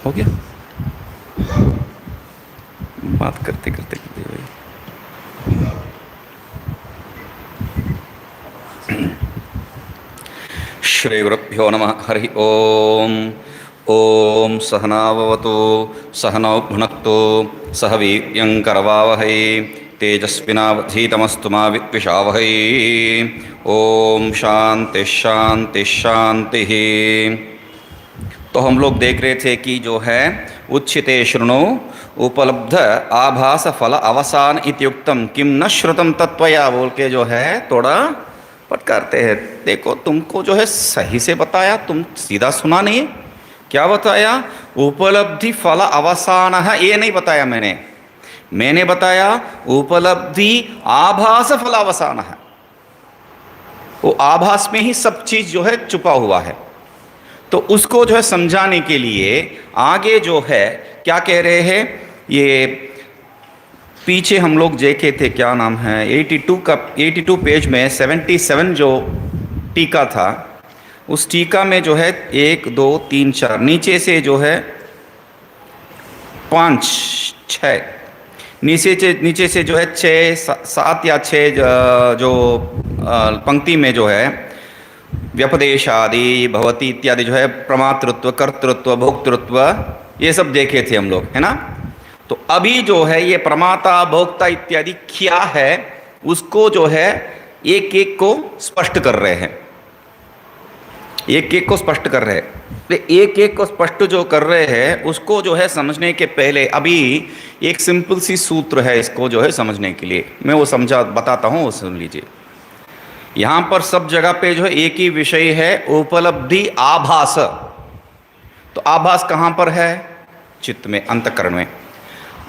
हो गया, बात करते करते करते भाई। श्री गुरुभ्यो नमः। हरि ओम। ओम सहनाववतु सहनौ भुनक्तु सह वीर्यङ्करवावहै तेजस्विनावधीतमस्तु मा विद्विषावहै। ओम शांति शांति शांति। तो हम लोग देख रहे थे कि जो है उच्चिते शृणु उपलब्ध आभास फल अवसान इत्युक्तम किम न श्रुतम तत्वया बोल के जो है थोड़ा फटकारते हैं। देखो तुमको जो है सही से बताया, तुम सीधा सुना नहीं। क्या बताया? उपलब्धि फल अवसान है, ये नहीं बताया मैंने बताया उपलब्धि आभास फल अवसान है। वो आभास में ही सब चीज जो है छुपा हुआ है। तो उसको जो है समझाने के लिए आगे जो है क्या कह रहे हैं, ये पीछे हम लोग देखे थे, क्या नाम है 82 पेज में 77 जो टीका था, उस टीका में जो है 1 2 3 4 नीचे से जो है 5 6 नीचे से जो है 6 7 या 6 जो पंक्ति में जो है व्यपदेशादि भवती इत्यादि जो है प्रमातृत्व कर्तृत्व भोक्तृत्व ये सब देखे थे हम लोग, है ना। तो अभी जो है ये प्रमाता भोक्ता इत्यादि क्या है उसको जो है एक एक को स्पष्ट कर रहे हैं, एक एक को स्पष्ट कर रहे हैं। एक एक को स्पष्ट जो कर रहे हैं उसको जो है समझने के पहले अभी एक सिंपल सी सूत्र है, इसको जो है समझने के लिए मैं वो समझा बताता हूँ, वो सुन लीजिए। यहाँ पर सब जगह पे जो है एक ही विषय है, उपलब्धि आभास। तो आभास कहाँ पर है? चित्त में, अंतःकरण में।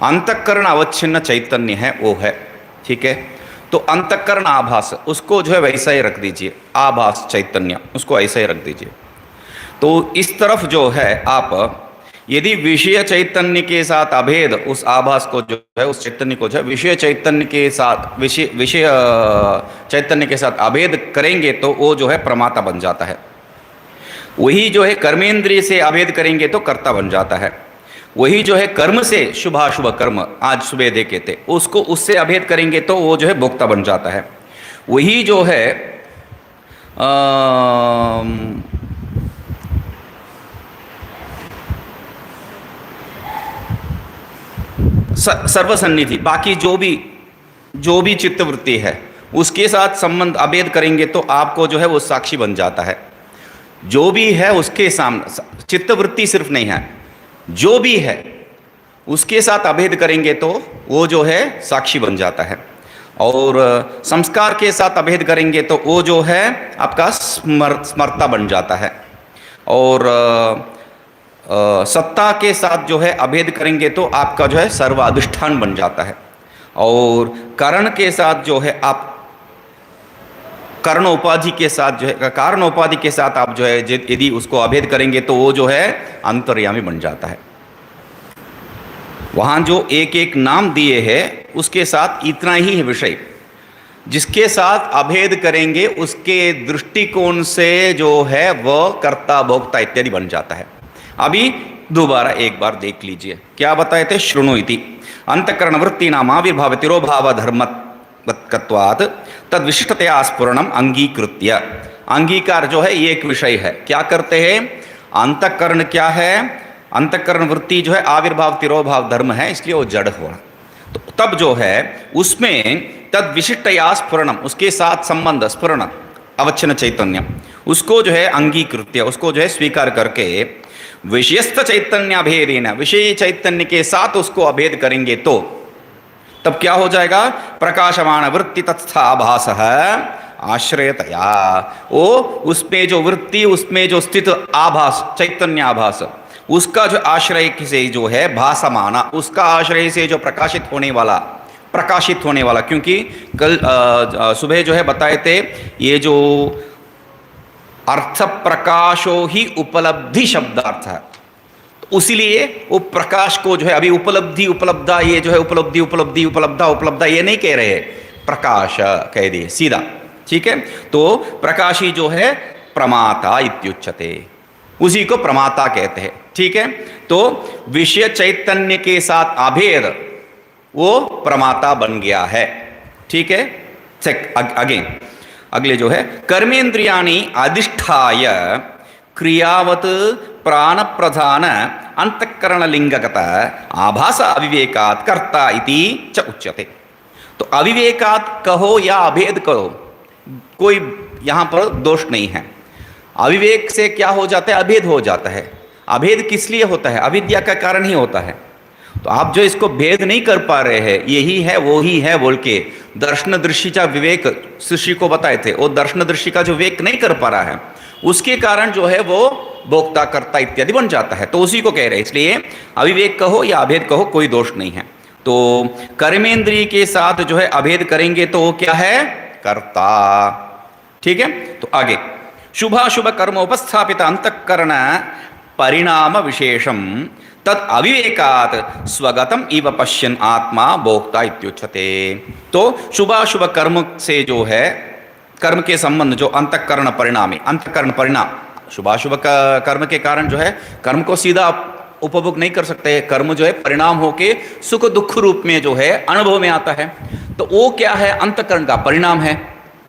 अंतःकरण अवच्छिन्न चैतन्य है, वो है, ठीक है। तो अंतःकरण आभास उसको जो है वैसा ही रख दीजिए, आभास चैतन्य उसको ऐसा ही रख दीजिए। तो इस तरफ जो है आप यदि विषय चैतन्य के साथ अभेद उस आभास को जो है उस चैतन्य को जो है विषय चैतन्य के साथ विषय चैतन्य के साथ अभेद करेंगे तो वो जो है प्रमाता बन जाता है। वही जो है कर्मेंद्रिय से अभेद करेंगे तो कर्ता बन जाता है। वही जो है कर्म से शुभाशुभ कर्म आज सुबह देखे थे उसको उससे अभेद करेंगे तो वो जो है भोक्ता बन जाता है। वही जो है सर्वसन्निधि बाकी जो भी चित्तवृत्ति है उसके साथ संबंध अभेद करेंगे तो आपको जो है वो साक्षी बन जाता है। जो भी है उसके सामने, चित्तवृत्ति सिर्फ नहीं है, जो भी है उसके साथ अभेद करेंगे तो वो जो है साक्षी बन जाता है। और संस्कार के साथ अभेद करेंगे तो वो जो है आपका स्मर्ता बन जाता है। और सत्ता के साथ जो है अभेद करेंगे तो आपका जो है सर्वाधिष्ठान बन जाता है। और करण के साथ जो है आप कर्णोपाधि के साथ जो है कारणोपाधि के साथ आप जो है यदि उसको अभेद करेंगे तो वो जो है अंतर्यामी बन जाता है। वहाँ जो एक एक नाम दिए हैं उसके साथ इतना ही है विषय, जिसके साथ अभेद करेंगे उसके दृष्टिकोण से जो है वह कर्ता भोक्ता इत्यादि बन जाता है। अभी दोबारा एक बार देख लीजिए क्या बताए थे। शृणु इति अंतःकरण वृत्ति नाम आविर्भाव तिरोभाव धर्मत्वात् तद विशिष्टतया स्फुरणम अंगीकृत्य। अंगीकार जो है ये एक विषय है। क्या करते हैं? अंतःकरण क्या है? अंतःकरण वृत्ति जो है आविर्भाव तिरोभाव धर्म है, इसलिए वो जड़ हुआ। तो तब जो है उसमें तद विशिष्टया स्फुरणम उसके साथ संबंध स्फुरण अवच्छिन्न चैतन्य उसको जो है अंगीकृत्य उसको जो है स्वीकार करके विषयस्थ चैतन्य अभेदेन विषय चैतन्य के साथ उसको अभेद करेंगे तो तब क्या हो जाएगा? प्रकाशमान वृत्ति तत्था आभास आश्रयतया। वो उसमें जो वृत्ति उसमें जो स्थित आभास चैतन्य आभास उसका जो आश्रय से जो है भासमाना उसका आश्रय से जो प्रकाशित होने वाला क्योंकि कल सुबह जो है बताए थे ये जो अर्थ प्रकाशो ही उपलब्धि शब्दार्थ है। तो इसीलिए वो प्रकाश को जो है अभी उपलब्धि उपलब्धा ये जो है उपलब्धि उपलब्धि उपलब्धा उपलब्धा ये नहीं कह रहे, प्रकाश कह दिए सीधा, ठीक है। तो प्रकाशी जो है प्रमाता इत्युच्यते, उसी को प्रमाता कहते हैं। ठीक है, तो विषय चैतन्य के साथ अभेद वो प्रमाता बन गया है। ठीक है, अगेन अगले जो है, कर्मेंद्रियाणि अधिष्ठाय क्रियावत प्राण प्रधान अंतःकरण लिंगगत आभास अविवेकात् कर्ता इति च उच्यते। तो अविवेकात् कहो या अभेद कहो, कोई यहां पर दोष नहीं है। अविवेक से क्या हो जाता है, अभेद हो जाता है। अभेद किस लिए होता है, अविद्या का कारण ही होता है। तो आप जो इसको भेद नहीं कर पा रहे हैं, यही है वो ही है बोल के दर्शन दृष्टि का विवेक ऋषि को बताए थे, वो दर्शन दृष्टि का जो विवेक नहीं कर पा रहा है, उसके कारण जो है वो भोक्ता कर्ता इत्यादि बन जाता है। तो उसी को कह रहे हैं, इसलिए अविवेक कहो या अभेद कहो कोई दोष नहीं है। तो कर्मेंद्रिय के साथ जो है अभेद करेंगे तो वो क्या है, कर्ता। ठीक है, तो आगे शुभाशुभ कर्म उपस्थापित अंतःकरण परिणाम विशेषम तद अविवेकात् स्वगतम इव पश्यन् आत्मा भोक्ता इत्युच्यते। तो शुभाशुभ कर्म से जो है, कर्म के संबंध जो अंतःकरण परिणाम है, अंतःकरण परिणाम शुभाशुभ कर्म के कारण जो है कर्म को सीधा उपभोग नहीं कर सकते। कर्म जो है परिणाम होके सुख दुख रूप में जो है अनुभव में आता है। तो वो क्या है, अंतःकरण का परिणाम है,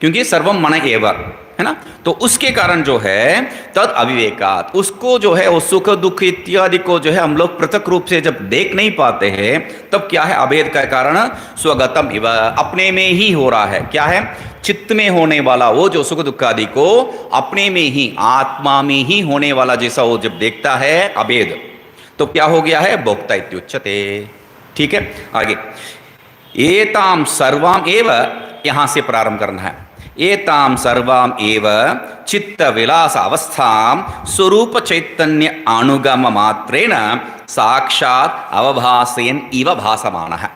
क्योंकि सर्वम मन एव है ना। तो उसके कारण जो है तद अविवेकात, उसको जो है वो सुख दुख इत्यादि को जो है हम लोग पृथक रूप से जब देख नहीं पाते हैं, तब क्या है, अभेद का कारण स्वगतम इव, अपने में ही हो रहा है। क्या है, चित्त में होने वाला वो जो सुख दुख आदि को अपने में ही आत्मा में ही होने वाला जैसा वो जब देखता है अभेद, तो क्या हो गया है, भोक्ता इत्युच्यते। ठीक है, आगे एताम सर्वाम एव, यहां से प्रारंभ करना है। एताम सर्वाम एव चित्त विलास अवस्थाम स्वरूप चैतन्य अनुगम मात्रेण साक्षात अवभासेन इव भासमानः।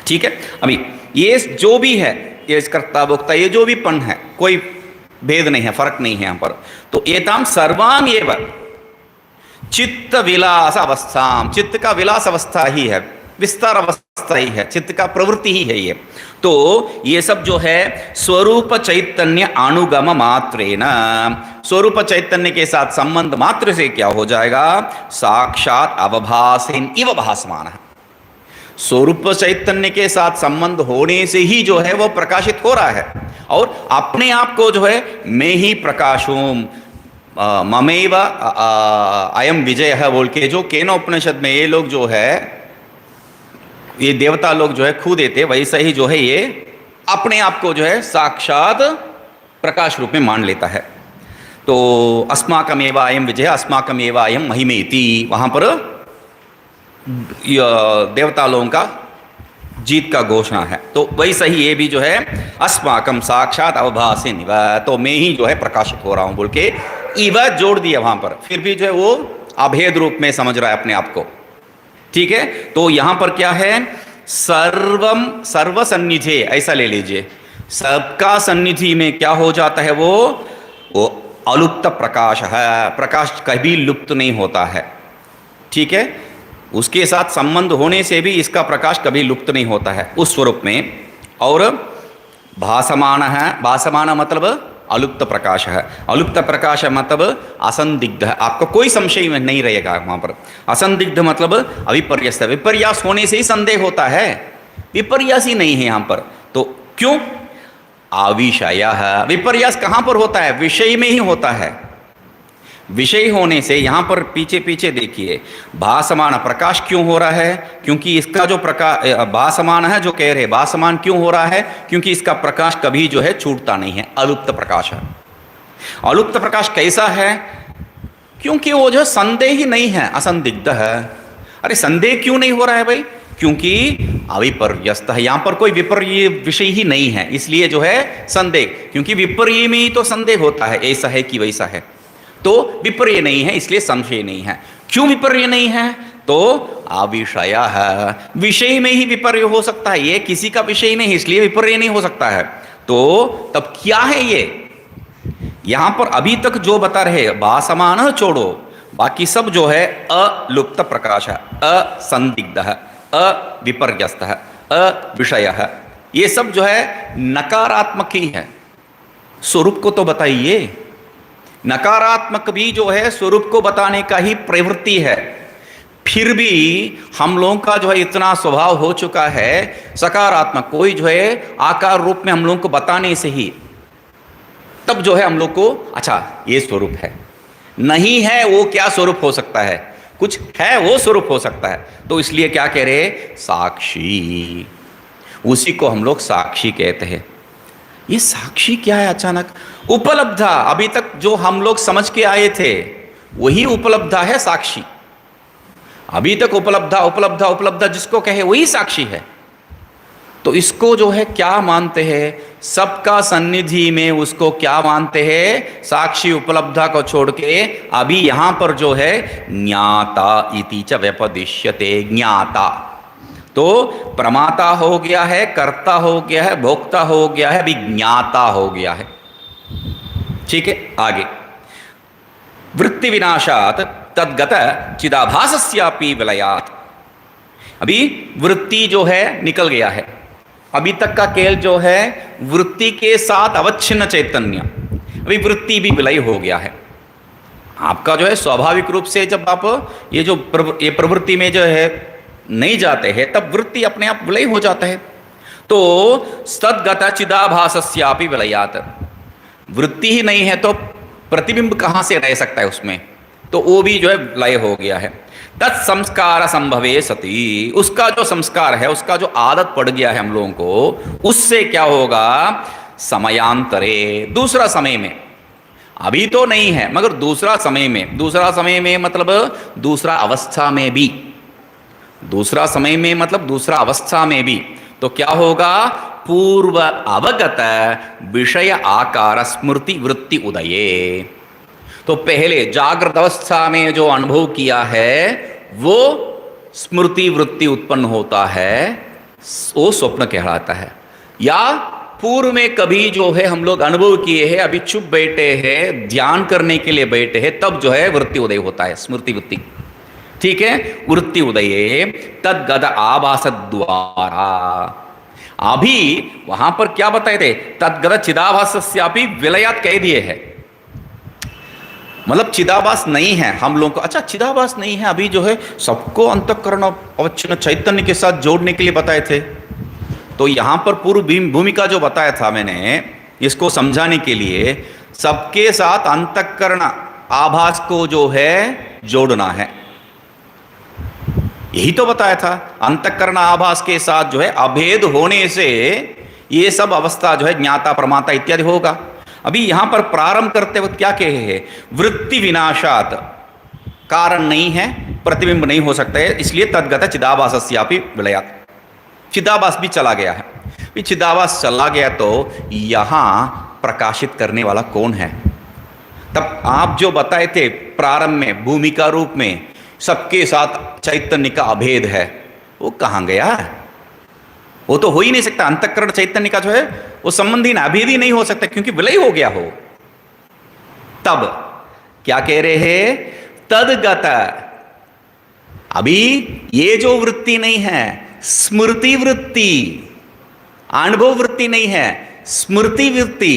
ठीक है, अभी ये जो भी है, ये कर्ता भोक्ता ये जो भी पन है, कोई भेद नहीं है, फर्क नहीं है यहां पर। तो एताम सर्वाम एव चित्त विलास अवस्थाम, चित्त का विलास अवस्था ही है, विस्तार अवस्था ही है, चित्त का प्रवृत्ति ही है ये। तो ये सब जो है स्वरूप चैतन्य अनुगम मात्रेण, स्वरूप चैतन्य के साथ संबंध मात्र से क्या हो जाएगा, साक्षात अवभासेन इव भासमानः। स्वरूप चैतन्य के साथ संबंध होने से ही जो है वो प्रकाशित हो रहा है, और अपने आप को जो है मैं ही प्रकाश हूं, ममेव अयम विजय है बोल के जो केनोपनिषद में ये लोग जो है, ये देवता लोग जो है खू देते, वैसा ही जो है ये अपने आप को जो है साक्षात प्रकाश रूप में मान लेता है। तो अस्माकमेव अयम विजय अस्माकमेव अयम महिमेति, वहां पर देवता लोगों का जीत का घोषणा है। तो वैसा ही ये भी जो है अस्माकम साक्षात अवभासेन इव, तो मैं ही जो है प्रकाशित हो रहा हूं बोल के इव जोड़ दिया वहां पर, फिर भी जो है वो अभेद रूप में समझ रहा है अपने आप को। ठीक है, तो यहां पर क्या है, सर्वम सर्व सन्निधे, ऐसा ले लीजिए, सबका सन्निधि में क्या हो जाता है, वो अलुप्त प्रकाश है, प्रकाश कभी लुप्त नहीं होता है। ठीक है, उसके साथ संबंध होने से भी इसका प्रकाश कभी लुप्त नहीं होता है उस स्वरूप में। और भासमान है, भासमान मतलब अलुप्त प्रकाश है, अलुप्त प्रकाश मतलब असंदिग्ध, आपको कोई संशय में नहीं रहेगा वहां पर। असंदिग्ध मतलब अविपर्यस्त, विपर्यास होने से ही संदेह होता है, विपर्यास ही नहीं है यहां पर। तो क्यों, अविषय है, विपर्यास कहां पर होता है, विषय में ही होता है। विषय होने से यहां पर पीछे पीछे देखिए, भासमान प्रकाश क्यों हो रहा है, क्योंकि इसका जो प्रकाश भासमान है, जो कह रहे भासमान क्यों हो रहा है, क्योंकि इसका प्रकाश कभी जो है छूटता नहीं है, अलुप्त प्रकाश है। अलुप्त प्रकाश कैसा है, क्योंकि वो जो संदेह ही नहीं है, असंदिग्ध है। अरे संदेह क्यों नहीं हो रहा है भाई, क्योंकि अविपर्यस्त है, यहां पर कोई विपर्य विषय ही नहीं है, इसलिए जो है संदेह, क्योंकि विपर्य में ही तो संदेह होता है, ऐसा है कि वैसा है, तो विपर्य नहीं है, इसलिए संशय नहीं है। क्यों विपर्य नहीं है, तो अविषय है, विषय में ही विपर्य हो सकता है, ये किसी का विषय नहीं, इसलिए विपर्य नहीं हो सकता है। तो तब क्या है ये, यहां पर अभी तक जो बता रहे भासमान छोड़ो, बाकी सब जो है अलुप्त प्रकाश है, असंदिग्ध है, अविपर्यस्त है, अविषय है, ये सब जो है नकारात्मक ही है। स्वरूप को तो बताइए, नकारात्मक भी जो है स्वरूप को बताने का ही प्रवृत्ति है। फिर भी हम लोगों का जो है इतना स्वभाव हो चुका है सकारात्मक, कोई जो है आकार रूप में हम लोगों को बताने से ही तब जो है हम लोग को अच्छा ये स्वरूप है, नहीं है वो क्या स्वरूप हो सकता है, कुछ है वो स्वरूप हो सकता है। तो इसलिए क्या कह रहे, साक्षी, उसी को हम लोग साक्षी कहते हैं। ये साक्षी क्या है अचानक, उपलब्धा, अभी तक जो हम लोग समझ के आए थे वही उपलब्धा है साक्षी। अभी तक उपलब्धा उपलब्धा उपलब्धा जिसको कहे वही साक्षी है। तो इसको जो है क्या मानते हैं, सबका सन्निधि में उसको क्या मानते हैं, साक्षी उपलब्धा को छोड़ के अभी यहां पर जो है ज्ञाता इति च व्यपदिश्यते, ज्ञाता तो प्रमाता हो गया है, कर्ता हो गया है, भोक्ता हो गया है, अभी ज्ञाता हो गया है। ठीक है, आगे वृत्ति विनाशात तद्गत चिदाभासस्यापि विलयात। अभी वृत्ति जो है निकल गया है, अभी तक का खेल जो है वृत्ति के साथ अवच्छिन्न चैतन्य, अभी वृत्ति भी विलय हो गया है। आपका जो है स्वाभाविक रूप से जब आप ये जो ये प्रवृत्ति में जो है नहीं जाते हैं तब वृत्ति अपने आप विलय हो जाता है। तो सद्गत चिदाभासस्यापि विलयात, वृत्ति ही नहीं है तो प्रतिबिंब कहां से रह सकता है उसमें, तो वो भी जो है लय हो गया है। तत्संस्कार संभवे सती, उसका जो संस्कार है, उसका जो आदत पड़ गया है हम लोगों को, उससे क्या होगा, समयांतरे, दूसरा समय में, अभी तो नहीं है मगर दूसरा समय में, दूसरा समय में मतलब दूसरा अवस्था में भी, दूसरा समय में मतलब दूसरा अवस्था में भी, तो क्या होगा, पूर्व अवगत विषय आकार स्मृति वृत्ति उदये। तो पहले जागृत अवस्था में जो अनुभव किया है वो स्मृति वृत्ति उत्पन्न होता है, वो स्वप्न कहलाता है। या पूर्व में कभी जो है हम लोग अनुभव किए हैं, अभी चुप बैठे हैं, ध्यान करने के लिए बैठे हैं, तब जो है वृत्ति उदय होता है, स्मृति वृत्ति। ठीक है, वृत्ति उदये तद्गत आभास द्वारा। अभी वहां पर क्या बताए थे, तद्गत चिदाभासस्यापि विलयात कह दिए हैं, मतलब चिदाभास नहीं है हम लोगों को। अच्छा चिदाभास नहीं है, अभी जो है सबको अंतःकरण अवच्छिन्न चैतन्य के साथ जोड़ने के लिए बताए थे। तो यहां पर पूर्व भूमिका जो बताया था मैंने, इसको समझाने के लिए सबके साथ अंतःकरण आभास को जो है जोड़ना है, यही तो बताया था। अंतःकरण आभास के साथ जो है अभेद होने से ये सब अवस्था जो है ज्ञाता प्रमाता इत्यादि होगा। अभी यहां पर प्रारंभ करते वक्त क्या कहे हैं, वृत्ति विनाशात, कारण नहीं है, प्रतिबिंब नहीं हो सकता है, इसलिए तद्गत चिदाभासस्यापि विलयात, चिदाभास भी चला गया है। चिदाभास चला गया तो यहां प्रकाशित करने वाला कौन है। तब आप जो बताए थे प्रारंभ में भूमिका रूप में सबके साथ चैतन्य का अभेद है, वो कहां गया, वो तो हो ही नहीं सकता। अंतःकरण चैतन्य का जो है वो संबंधी ना अभेद ही नहीं हो सकता क्योंकि विलय हो गया हो। तब क्या कह रहे हैं, तद्गत, अभी ये जो वृत्ति नहीं है, स्मृति वृत्ति, अनुभव वृत्ति नहीं है, स्मृति वृत्ति।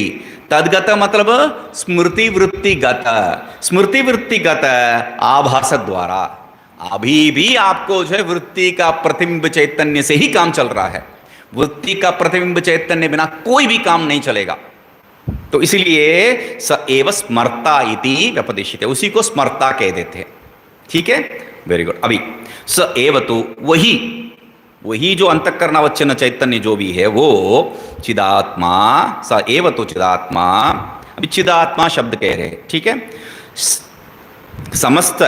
तद्गत मतलब स्मृति वृत्तिगत, स्मृति वृत्तिगत आभास द्वारा। अभी भी आपको जो है वृत्ति का प्रतिबिंब चैतन्य से ही काम चल रहा है, वृत्ति का प्रतिबिंब चैतन्य बिना कोई भी काम नहीं चलेगा। तो इसलिए स एव स्मर्ता इति व्यपदिश्यते, उसी को स्मर्ता कह देते हैं। ठीक है, वेरी गुड। अभी स एव तो वही जो अंतःकरणावच्छिन्न चैतन्य जो भी है वो चिदात्मा, स एव तो चिदात्मा, अभी चिदात्मा शब्द कह रहे हैं। ठीक है, समस्त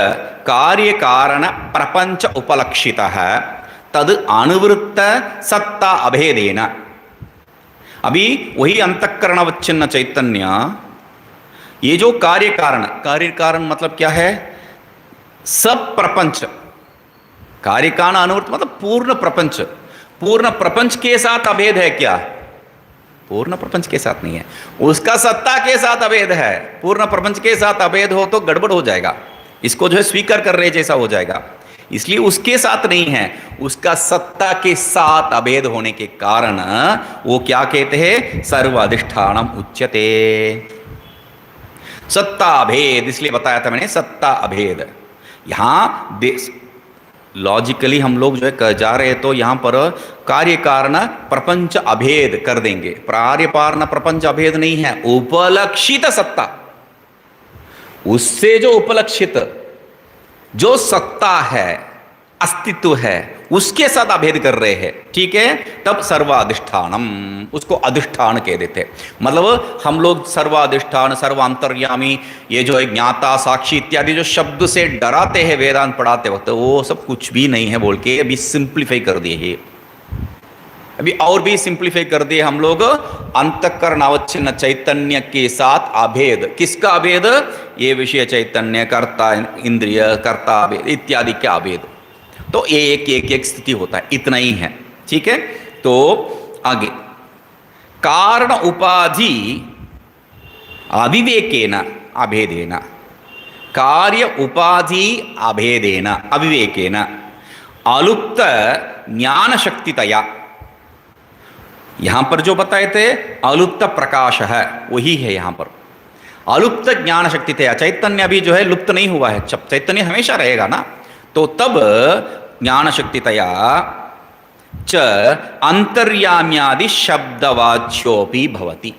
कार्य कारण प्रपंच उपलक्षित है तद अनुवृत्त सत्ता अभेदेन। अभी वही अंतःकरणावच्छिन्न चैतन्य, ये जो कार्य कारण मतलब क्या है, सब प्रपंच, कार्य कारण अनुवृत्त मतलब पूर्ण प्रपंच के साथ अभेद है क्या, पूर्ण प्रपंच के साथ नहीं है, उसका सत्ता के साथ अभेद है। पूर्ण प्रपंच के साथ अभेद हो तो गड़बड़ हो जाएगा, इसको जो है स्वीकार कर रहे जैसा हो जाएगा, इसलिए उसके साथ नहीं है, उसका सत्ता के साथ अभेद होने के कारण वो क्या कहते हैं, सर्व अधिष्ठानम उच्यते। सत्ता अभेद, इसलिए बताया था मैंने सत्ता अभेद। यहां लॉजिकली हम लोग जो है जा रहे तो यहां पर कार्य कारण प्रपंच अभेद कर देंगे। कार्य कारण प्रपंच अभेद नहीं है, उपलक्षित सत्ता, उससे जो उपलक्षित जो सत्ता है, अस्तित्व है, उसके साथ अभेद कर रहे हैं। ठीक है, तब सर्वाधिष्ठानम, उसको अधिष्ठान कह देते। मतलब हम लोग सर्वाधिष्ठान, सर्वांतर्यामी, ये जो है ज्ञाता, साक्षी इत्यादि जो शब्द से डराते हैं वेदांत पढ़ाते वक्त, वो सब कुछ भी नहीं है बोल के अभी सिंप्लीफाई कर दिए है। अभी और भी सिंप्लीफाई कर दिए हम लोग। अंतःकरण अवच्छिन्न चैतन्य के साथ अभेद, किसका अभेद? ये विषय चैतन्य, कर्ता इंद्रिय, कर्ता अभेद इत्यादि का अभेद। तो एक एक एक स्थिति होता है, इतना ही है। ठीक है, तो आगे कारण उपाधि अविवेकेन अभेदेन, कार्य उपाधि अभेदेन अविवेकेन अलुप्त ज्ञान शक्तितया, यहां पर जो बताए थे अलुप्त प्रकाश है वही है यहां पर। अलुप्त ज्ञान शक्तितया, चैतन्य अभी जो है लुप्त नहीं हुआ है, चैतन्य हमेशा रहेगा ना। तो तब ज्ञान शक्तितया च अंतर्याम्यादि शब्दवाच्योपि भवति।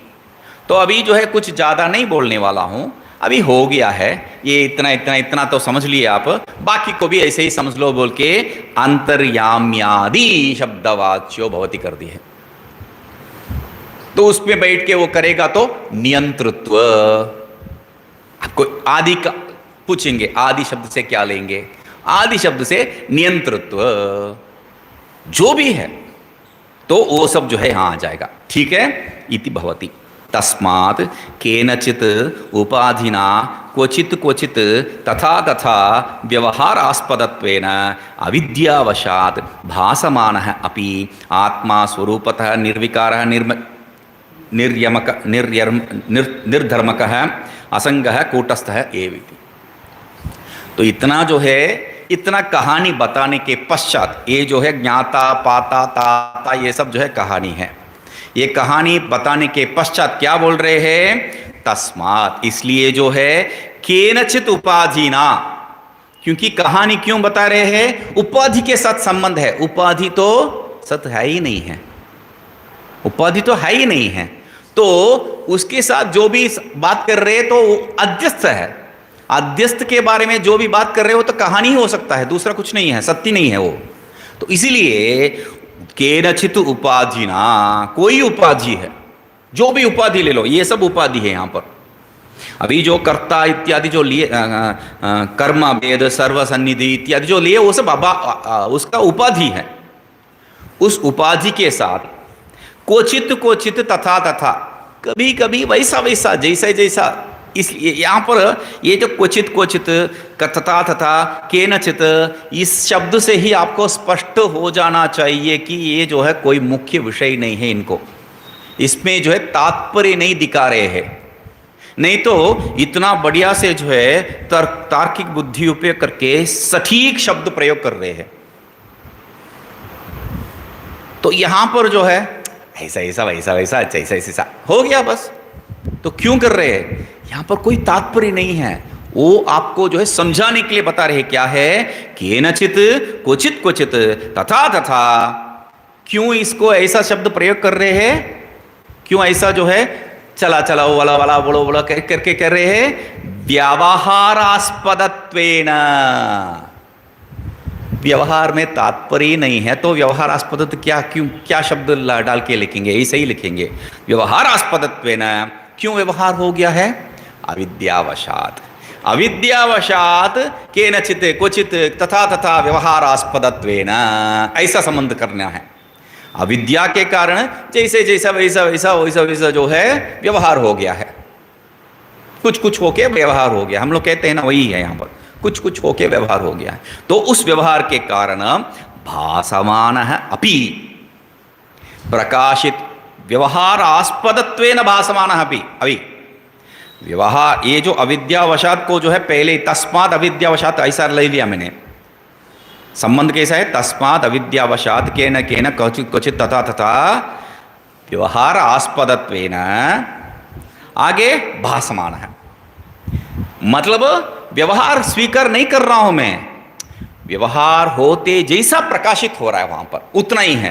तो अभी जो है कुछ ज़्यादा नहीं बोलने वाला हूँ, अभी हो गया है ये, इतना इतना इतना तो समझ लिए आप, बाकी को भी ऐसे ही समझ लो बोल के अंतर्याम्यादि शब्दवाच्यो भवति कर दी है। तो उसमें बैठ के वो करेगा तो नियंतृत्व। आपको आदि का पूछेंगे, आदि शब्द से क्या लेंगे? आदि शब्द से नियंतृत्व जो भी है, तो वो सब जो है यहां आ जाएगा। ठीक है, इति भवति। तस्मात् केनचित् उपाधिना क्वचित् क्वचित् तथा तथा व्यवहारास्पदत्वेन अविद्यावशात् भासमानः अपि आत्मा स्वरूपतः निर्विकारः निर्यमक निर्धर्मकः असंगः कूटस्थः एवेति। तो इतना जो है, इतना कहानी बताने के पश्चात, ये जो है ज्ञाता पाता ताता ये सब जो है कहानी है, ये कहानी बताने के पश्चात क्या बोल रहे हैं? तस्मात्, इसलिए जो है केनचित उपाधिना, क्योंकि कहानी क्यों बता रहे हैं? उपाधि के साथ संबंध है। उपाधि तो सत्य है ही नहीं है, उपाधि तो है ही नहीं है, तो उसके साथ जो भी बात कर रहे हैं तो अध्यस्त है। अध्यस्त के बारे में जो भी बात कर रहे हो तो कहानी हो सकता है, दूसरा कुछ नहीं है, सत्य नहीं है वो। तो इसीलिए केनचित उपाधिना, कोई उपाधि है, जो भी उपाधि ले लो, ये सब उपाधि है यहां पर। अभी जो कर्ता इत्यादि जो लिए, कर्म भेद सर्वसन्निधि इत्यादि जो लिए, वो सब उसका उपाधि है। उस उपाधि के साथ क्वचित क्वचित तथा तथा, कभी कभी वैसा वैसा जैसा जैसा, इसलिए यहाँ पर ये जो क्वचित क्वचित तथा तथा केनचित, इस शब्द से ही आपको स्पष्ट हो जाना चाहिए कि ये जो है कोई मुख्य विषय नहीं है, इनको इसमें जो है तात्पर्य नहीं दिखा रहे हैं। नहीं तो इतना बढ़िया से जो है तार्किक बुद्धि उपयोग करके सटीक शब्द प्रयोग कर रहे हैं। तो यहां पर जो है ऐसा ऐसा वैसा वैसा ऐसा ऐसा हो गया बस। तो क्यों कर रहे हैं? यहां पर कोई तात्पर्य नहीं है, वो आपको जो है समझाने के लिए बता रहे क्या है? केनचित क्वचित क्वचित तथा तथा। क्यों इसको ऐसा शब्द प्रयोग कर रहे हैं? क्यों ऐसा जो है चला चला वाला वाला बोलो बोलो करके कर रहे हैं? व्यवहारास्पदत्वेन, व्यवहार में तात्पर्य नहीं है तो व्यवहारास्पद क्या, क्यों क्या शब्द डाल के लिखेंगे? ऐसे ही लिखेंगे व्यवहारास्पदत्वेन। क्यों व्यवहार हो गया है? अविद्यावशात। अविद्यावशात केनचित क्वचित तथा तथा व्यवहारास्पदत्वेन, ऐसा संबंध करना है। अविद्या के कारण जैसे जैसा वैसा वैसा वैसा वैसा जो है व्यवहार हो गया है, कुछ कुछ होके व्यवहार हो गया। हम लोग कहते हैं ना, वही है यहाँ पर, कुछ कुछ होके व्यवहार हो गया है। तो उस व्यवहार के कारण भासमान है अपि प्रकाशित, व्यवहारास्पदत्वेन भासमान है अपि। अभी व्यवहार, ये जो अविद्यावशात को जो है पहले तस्मात् अविद्यावशात ऐसा ले लिया मैंने। संबंध कैसा है? तस्मात् अविद्यावशात केन केन क्वचित क्वचित तथा तथा व्यवहार आस्पदत्वेन, आगे भासमान है। मतलब व्यवहार स्वीकार नहीं कर रहा हूं मैं, व्यवहार होते जैसा प्रकाशित हो रहा है वहां पर उतना ही है।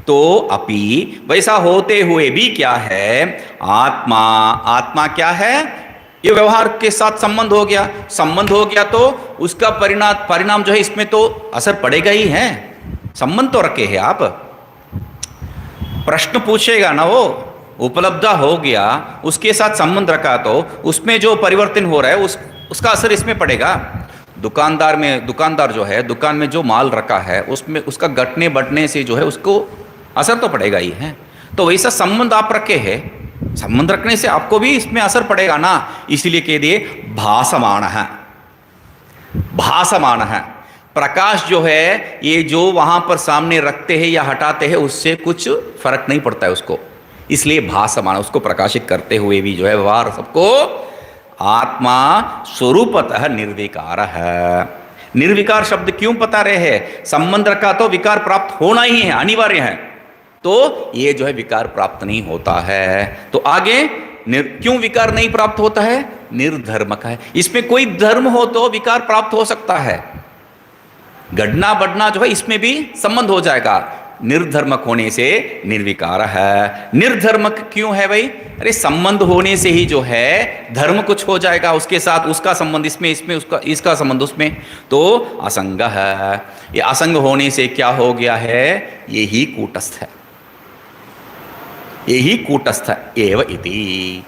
तो अपि वैसा होते हुए भी क्या है, आत्मा, आत्मा क्या है, ये व्यवहार के साथ संबंध हो गया, संबंध हो गया तो उसका परिणाम परिणाम जो है इसमें तो असर पड़ेगा ही है। संबंध तो रखे हैं आप, प्रश्न पूछेगा ना वो, उपलब्ध हो गया उसके साथ संबंध रखा तो उसमें जो परिवर्तन हो रहा है उसका असर इसमें पड़ेगा। दुकानदार जो है दुकान में जो माल रखा है उसमें उसका घटने बढ़ने से जो है उसको असर तो पड़ेगा ही है। तो वैसा संबंध आप रखे हैं, संबंध रखने से आपको भी इसमें असर पड़ेगा ना, इसलिए कह दिए भासमान है। भासमान है प्रकाश जो है ये जो वहां पर सामने रखते हैं या हटाते हैं उससे कुछ फर्क नहीं पड़ता है उसको, इसलिए भासमान, उसको प्रकाशित करते हुए भी जो है व्यवहार सबको आत्मा स्वरूपतः निर्विकार है। निर्विकार शब्द क्यों बता रहे हैं, संबंध रखा तो विकार प्राप्त होना ही है, अनिवार्य है, तो ये जो है विकार प्राप्त नहीं होता है। तो आगे क्यों विकार नहीं प्राप्त होता है, निर्धर्मक है। इसमें कोई धर्म हो तो विकार प्राप्त हो सकता है, घटना बढ़ना जो है इसमें भी संबंध हो जाएगा, निर्धर्मक होने से निर्विकार है। निर्धर्मक क्यों है भाई, अरे संबंध होने से ही जो है धर्म कुछ हो जाएगा उसके साथ, उसका संबंध इसमें इसमें उसका इसका संबंध उसमें, तो असंग है। ये असंग होने से क्या हो गया है, यही कूटस्थ है, यही कूटस्थ एव इति।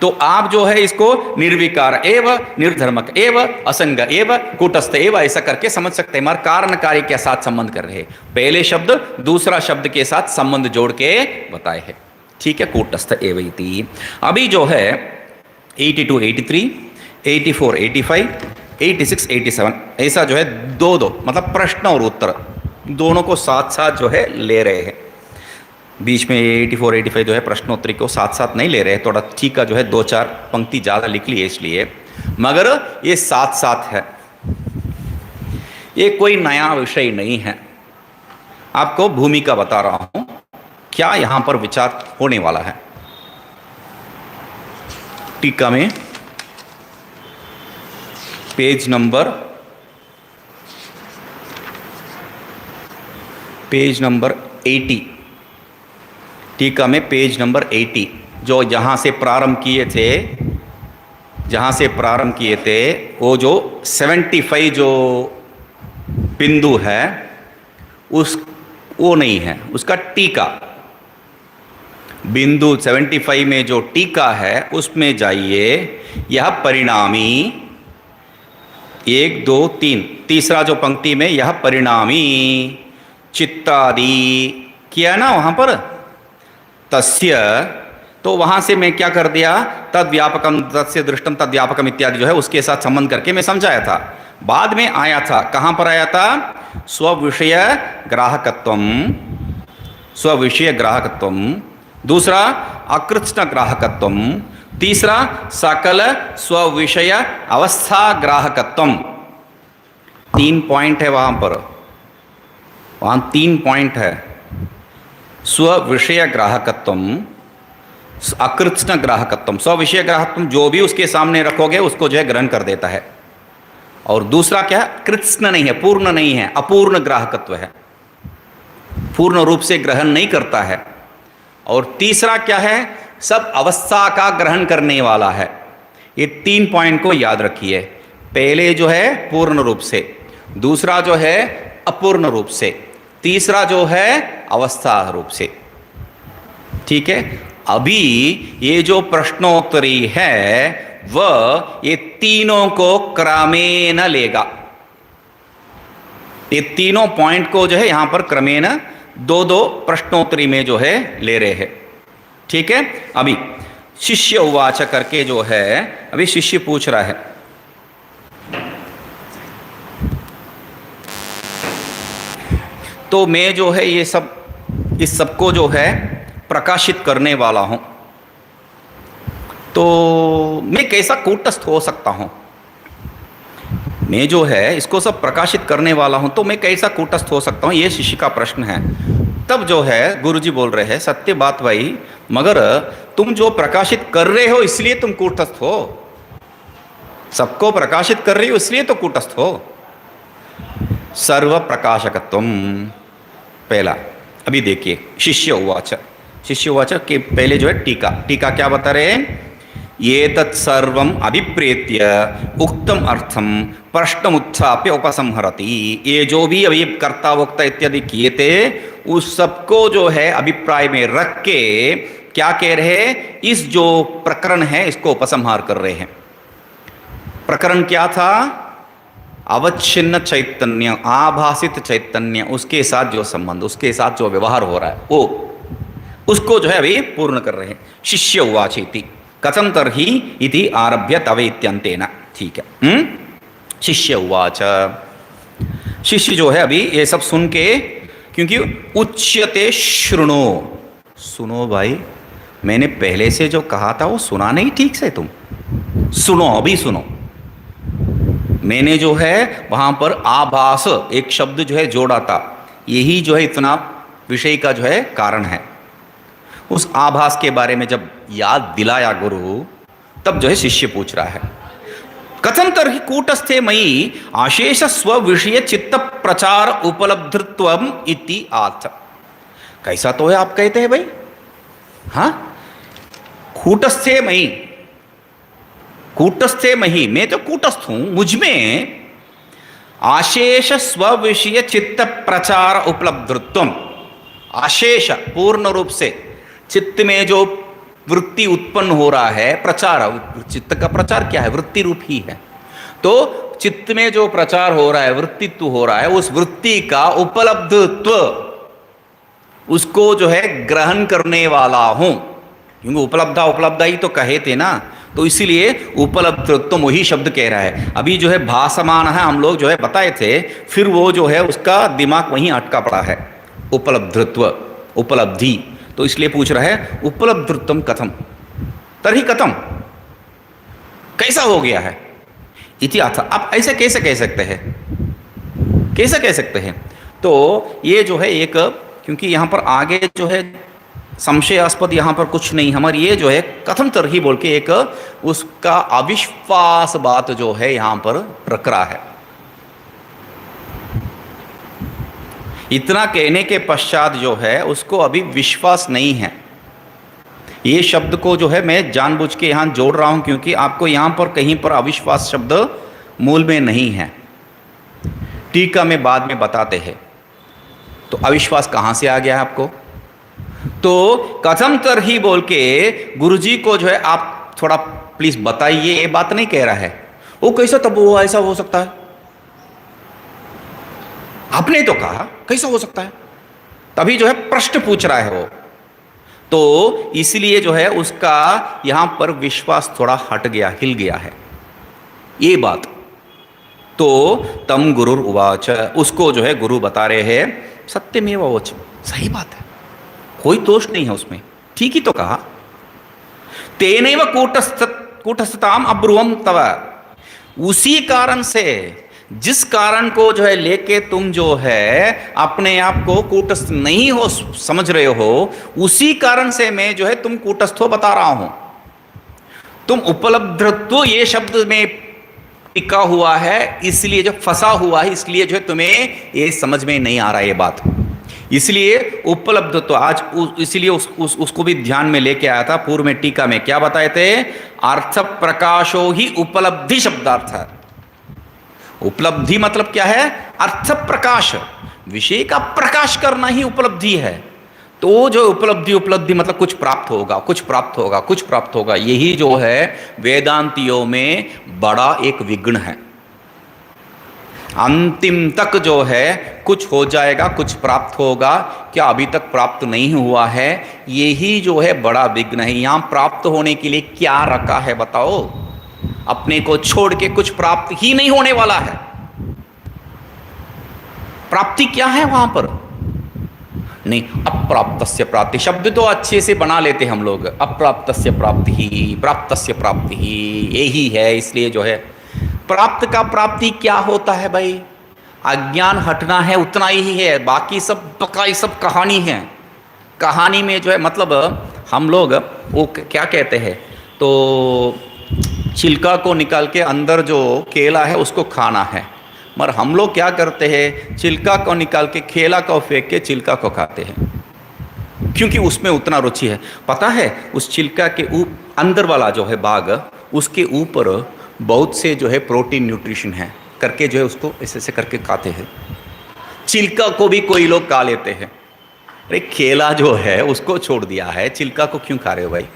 तो आप जो है इसको निर्विकार एव, निर्धर्मक एव, असंग एव, कूटस्थ एव ऐसा करके समझ सकते हैं। हमारे कारण कार्य के साथ संबंध कर रहे हैं, पहले शब्द दूसरा शब्द के साथ संबंध जोड़ के बताए हैं, ठीक है, कूटस्थ एव इति। अभी जो है 82, 83, 84, 85, 86, 87 ऐसा जो है दो दो मतलब प्रश्न और उत्तर दोनों को साथ साथ जो है ले रहे हैं। बीच में 84, 85 जो है प्रश्नोत्तरी को साथ साथ नहीं ले रहे, थोड़ा ठीक है जो है 2-4 पंक्ति ज़्यादा लिख ली है इसलिए, मगर ये साथ साथ है, ये कोई नया विषय नहीं है। आपको भूमिका बता रहा हूं क्या यहां पर विचार होने वाला है। टीका में पेज नंबर 80, टीका में पेज नंबर 80, जो जहाँ से प्रारंभ किए थे वो जो 75 जो बिंदु है वो नहीं है, उसका टीका, बिंदु 75 में जो टीका है उसमें जाइए। यह परिणामी 1, 2, 3 तीसरा जो पंक्ति में यह परिणामी चित्तादि किया ना वहाँ पर, तस्य, तो वहां से मैं क्या कर दिया, तद व्यापकम तस्य दृष्टम तद व्यापकम इत्यादि जो है उसके साथ संबंध करके मैं समझाया था। बाद में आया था, कहां पर आया था, स्वविषय ग्राहकत्वम, स्वविषय ग्राहकत्वम, दूसरा अकृत्स्न ग्राहकत्वम, तीसरा सकल स्वविषय अवस्था ग्राहकत्वम। 3 पॉइंट है वहां पर, वहां 3 पॉइंट है, स्व विषय ग्राहकत्वम, अकृत्स्न ग्राहकत्वम। स्व विषय ग्राहकत्वम जो भी उसके सामने रखोगे उसको जो है ग्रहण कर देता है, और दूसरा क्या है, कृत्स्न नहीं है, पूर्ण नहीं है, अपूर्ण ग्राहकत्व है, पूर्ण रूप से ग्रहण नहीं करता है। और तीसरा क्या है, सब अवस्था का ग्रहण करने वाला है। ये 3 पॉइंट को याद रखिए, पहले जो है पूर्ण रूप से, दूसरा जो है अपूर्ण रूप से, तीसरा जो है अवस्था रूप से, ठीक है। अभी ये जो प्रश्नोत्तरी है वह ये तीनों को क्रमेण लेगा, ये तीनों पॉइंट को जो है यहां पर क्रमेण 2-2 प्रश्नोत्तरी में जो है ले रहे हैं, ठीक है। अभी शिष्य उवाच करके जो है अभी शिष्य पूछ रहा है, तो मैं जो है ये सब इस सबको जो है प्रकाशित करने वाला हूं, तो मैं कैसा कूटस्थ हो सकता हूं, मैं जो है इसको सब प्रकाशित करने वाला हूं तो मैं कैसा कूटस्थ हो सकता हूं, ये शिष्य का प्रश्न है। तब जो है गुरुजी बोल रहे हैं, सत्य बात भाई, मगर तुम जो प्रकाशित कर रहे हो इसलिए तुम कूटस्थ हो, सबको प्रकाशित कर रही हो इसलिए तो कूटस्थ हो। सर्व प्रकाशकत्वम पहला। अभी देखिए शिष्य उवाच, शिष्य उवाच के पहले जो है टीका, टीका क्या बता रहे हैं, ये तत्सर्वम अभिप्रेत्य उक्तम अर्थम प्रश्नमुत्थाप्य उपसंहरति। ये जो भी अभी कर्ता वक्ता इत्यादि किए थे उस सबको जो है अभिप्राय में रख के क्या कह रहे हैं, इस जो प्रकरण है इसको उपसंहार कर रहे हैं। प्रकरण क्या था, अवच्छिन्न चैतन्य, आभासित चैतन्य, उसके साथ जो संबंध, उसके साथ जो व्यवहार हो रहा है वो, उसको जो है अभी पूर्ण कर रहे हैं। शिष्य उवाच इति कथम तर्हि इति आरभ्य तव इत्यंतेन। ठीक है। शिष्य उवाच, शिष्य जो है अभी ये सब सुन के, क्योंकि उच्यते शृणो, सुनो भाई, मैंने पहले से जो कहा था वो सुना नहीं ठीक से, तुम सुनो, अभी सुनो। मैंने जो है वहां पर आभास एक शब्द जो है जोड़ा था, यही जो है इतना विषय का जो है कारण है। उस आभास के बारे में जब याद दिलाया गुरु, तब जो है शिष्य पूछ रहा है, कथम तरहि कूटस्थे मयि आशेष स्व विषय चित्त प्रचार उपलब्धित्वम इति आथ। कैसा तो है आप कहते हैं भाई, हाँ, कूटस्थे मयि, कूटस्थे मही, मैं तो कूटस्थ हूं, मुझमें आशेष स्व विषय चित्त प्रचार उपलब्धित्वम, आशेष पूर्ण रूप से चित्त में जो वृत्ति उत्पन्न हो रहा है, प्रचार, चित्त का प्रचार क्या है, वृत्ति रूप ही है। तो चित्त में जो प्रचार हो रहा है, वृत्तित्व हो रहा है, उस वृत्ति का उपलब्धित्व, उसको जो है ग्रहण करने वाला हूं, क्योंकि उपलब्धा उपलब्धा ही तो कहे थे ना, तो इसीलिए उपलब्धित्व वही शब्द कह रहा है। अभी जो है भासमान है, हम लोग जो है बताए थे, फिर वो जो है उसका दिमाग वहीं अटका पड़ा है, उपलब्धित्व, उपलब्धि। तो इसलिए पूछ रहा है उपलब्धित्वम कथम तर्हि कथम, कैसा हो गया है, इतिहास। आप ऐसे कैसे कह सकते हैं, कैसे कह सकते हैं। तो ये जो है एक, क्योंकि यहाँ पर आगे जो है संशयास्पद यहाँ पर कुछ नहीं, हमारी ये जो है कथम तरही बोल के एक उसका अविश्वास बात जो है यहाँ पर रख रहा है। इतना कहने के पश्चात जो है उसको अभी विश्वास नहीं है। ये शब्द को जो है मैं जानबूझ के यहाँ जोड़ रहा हूँ, क्योंकि आपको यहाँ पर कहीं पर अविश्वास शब्द मूल में नहीं है, टीका में बाद में बताते हैं। तो अविश्वास कहाँ से आ गया है आपको। तो कथम तरही बोल के गुरुजी को जो है आप थोड़ा प्लीज बताइए, ये बात नहीं कह रहा है वो कैसा, तब वो ऐसा हो सकता है, आपने तो कहा कैसा हो सकता है, तभी जो है प्रश्न पूछ रहा है वो। तो इसलिए जो है उसका यहां पर विश्वास थोड़ा हट गया, हिल गया है ये बात। तो तम गुरुर उवाच, उसको जो है गुरु बता रहे हैं सत्यमेव वच, सही बात है, कोई दोष नहीं है उसमें, ठीक ही तो कहा। तेनैव कूटस्थताम अब्रुवम तव, उसी कारण से, जिस कारण को जो है लेके तुम जो है अपने आप को कूटस्थ नहीं हो समझ रहे हो, उसी कारण से मैं जो है तुम कूटस्थ हो बता रहा हूं। तुम उपलब्धित्व ये शब्द में टिका हुआ है, इसलिए जो फंसा हुआ है, इसलिए जो है तुम्हें ये समझ में नहीं आ रहा ये बात, इसलिए उपलब्ध। तो आज इसलिए उसको भी ध्यान में लेके आया था। पूर्व में टीका में क्या बताए थे, अर्थ प्रकाशो ही उपलब्धि शब्दार्थ है। उपलब्धि मतलब क्या है, अर्थ प्रकाश, विषय का प्रकाश करना ही उपलब्धि है। तो जो उपलब्धि, उपलब्धि मतलब कुछ प्राप्त होगा, कुछ प्राप्त होगा, कुछ प्राप्त होगा, यही जो है वेदांतियों में बड़ा एक विघ्न है। अंतिम तक जो है कुछ हो जाएगा, कुछ प्राप्त होगा, क्या अभी तक प्राप्त नहीं हुआ है, यही जो है बड़ा विघ्न है। यहां प्राप्त होने के लिए क्या रखा है बताओ, अपने को छोड़ के कुछ प्राप्त ही नहीं होने वाला है। प्राप्ति क्या है वहां पर, नहीं, अप्राप्तस्य प्राप्ति शब्द तो अच्छे से बना लेते हम लोग, अप्राप्तस्य प्राप्ति ही, प्राप्तस्य प्राप्ति ही, यही है। इसलिए जो है प्राप्त का प्राप्ति क्या होता है भाई, अज्ञान हटना है, उतना ही है, बाकी सब कहानी है। कहानी में जो है मतलब हम लोग वो क्या कहते हैं, तो छिलका को निकाल के अंदर जो केला है उसको खाना है। मगर हम लोग क्या करते हैं, छिलका को निकाल के केला को फेंक के छिलका को खाते हैं, क्योंकि उसमें उतना रुचि है। पता है उस छिलका के अंदर वाला जो है भाग, उसके ऊपर बहुत से जो है प्रोटीन न्यूट्रिशन है करके जो है उसको ऐसे ऐसे करके खाते हैं। छिलका को भी कोई लोग खा लेते हैं। अरे केला जो है उसको छोड़ दिया है, छिलका को क्यों खा रहे हो भाई?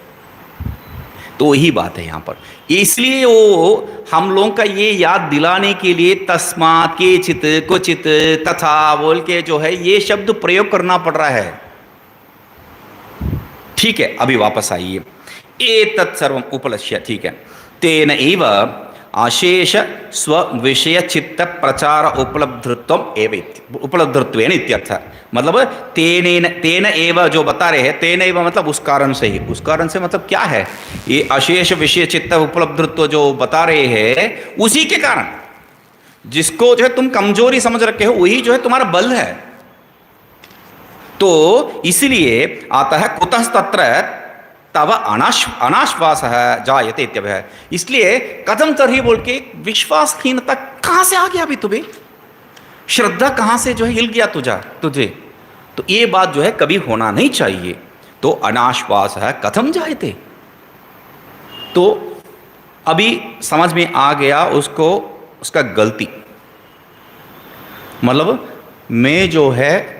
तो वही बात है यहाँ पर। इसलिए वो हम लोगों का ये याद दिलाने के लिए तस्मात् केचित् क्वचित् तथा बोल के जो है ये शब्द प्रयोग करना पड़ रहा है। ठीक है, अभी वापस आइए। एतत् सर्वम उपलक्ष्य, ठीक है, तेन एव अशेष स्व विषय चित्त प्रचार उपलब्धत्वेन इत्यर्थ। मतलब तेन एव जो बता रहे हैं, तेन एव मतलब उस कारण से ही। उस कारण से मतलब क्या है? ये अशेष विषय चित्त उपलब्धत्व जो बता रहे हैं उसी के कारण, जिसको जो है तुम कमजोरी समझ रखे हो वही जो है तुम्हारा बल है। तो इसलिए आता है कुतस्तत्र तव अनाश्वास जायते इत्यभय। इसलिए कथम तरही बोल के विश्वासहीनता कहां से आ गया अभी तुम्हें? श्रद्धा कहां से जो है हिल गया तुझे? तो ये बात जो है कभी होना नहीं चाहिए। तो अनाश्वास है कथम जायते, तो अभी समझ में आ गया उसको, उसका गलती। मतलब मैं जो है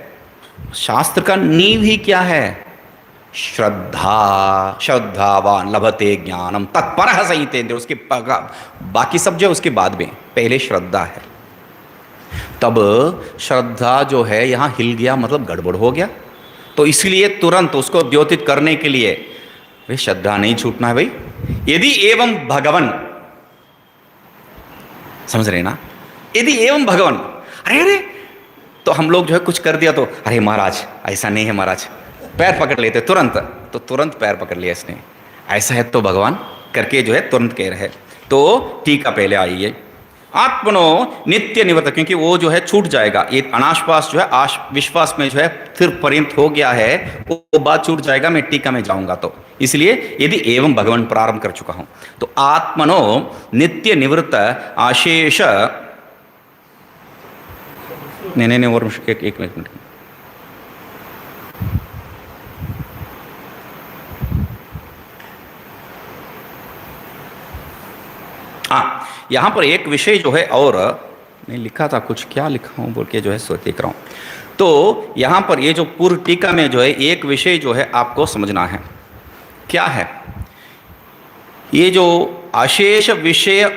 शास्त्र का नींव ही क्या है? श्रद्धावान लभते ज्ञानम तत्परः संहितेन्द्रिय। उसके बाकी सब जो उसके बाद में, पहले श्रद्धा है। तब श्रद्धा जो है यहाँ हिल गया, मतलब गड़बड़ हो गया। तो इसलिए तुरंत उसको द्योतित करने के लिए वे श्रद्धा नहीं छूटना है भाई। यदि एवं भगवन, समझ रहे ना? यदि एवं भगवन, अरे तो हम लोग जो है कुछ कर दिया तो अरे महाराज ऐसा नहीं है महाराज, पैर पकड़ लेते तुरंत। तो तुरंत पैर पकड़ लिया इसने, ऐसा है तो भगवान करके जो है तुरंत कह रहे। तो टीका पहले आइए। आत्मनो नित्य निवर्त, क्योंकि वो जो है छूट जाएगा। ये अनाश्वास जो है विश्वास में जो है फिर पर्यंत हो गया है, वो बात छूट जाएगा। मैं टीका में जाऊंगा तो इसलिए यदि एवं भगवान प्रारंभ कर चुका हूं तो आत्मनो नित्य निवृत्त आशेष, नहीं और एक मिनट। यहां पर एक विषय जो है, और मैं लिखा था कुछ, क्या लिखा हूं बोल के जो है सो देख रहा हूं। तो यहां पर ये जो पूर्व टीका में जो है एक विषय जो है आपको समझना है, क्या है? ये जो अशेष विषय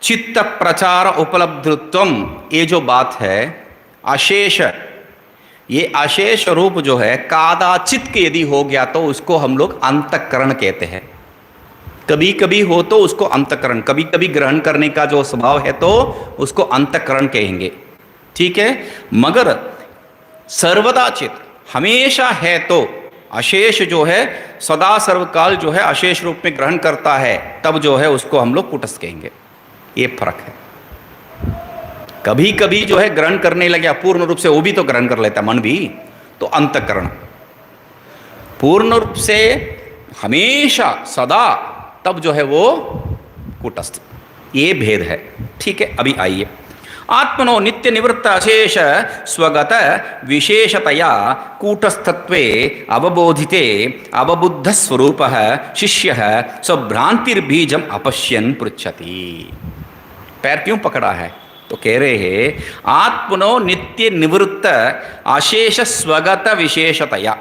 चित्त प्रचार उपलब्धत्वम, ये जो बात है अशेष, ये अशेष रूप जो है कादाचित के यदि हो गया तो उसको हम लोग अंतःकरण कहते हैं। कभी कभी हो तो उसको अंतःकरण, कभी कभी ग्रहण करने का जो स्वभाव है तो उसको अंतःकरण कहेंगे, ठीक है। मगर सर्वदा चित हमेशा है तो अशेष जो है सदा सर्वकाल जो है अशेष रूप में ग्रहण करता है, तब जो है उसको हम लोग कूटस्थ कहेंगे। ये फर्क है। कभी कभी जो है ग्रहण करने लगे पूर्ण रूप से, वो भी तो ग्रहण कर लेता मन भी, तो अंतःकरण। पूर्ण रूप से हमेशा सदा, तब जो है वो कूटस्थ। ये भेद है, ठीक है। अभी आइए, आत्मनो नित्य निवृत्त अशेष स्वगत विशेषतया कूटस्थत्वे अवबोधिते अवबुद्ध स्वरूप शिष्य स्वभ्रांतिर्बीजम अपश्यन पृच्छति। पैर क्यों पकड़ा है? तो कह रहे हैं आत्मनो नित्य निवृत्त अशेष स्वगत विशेषतया,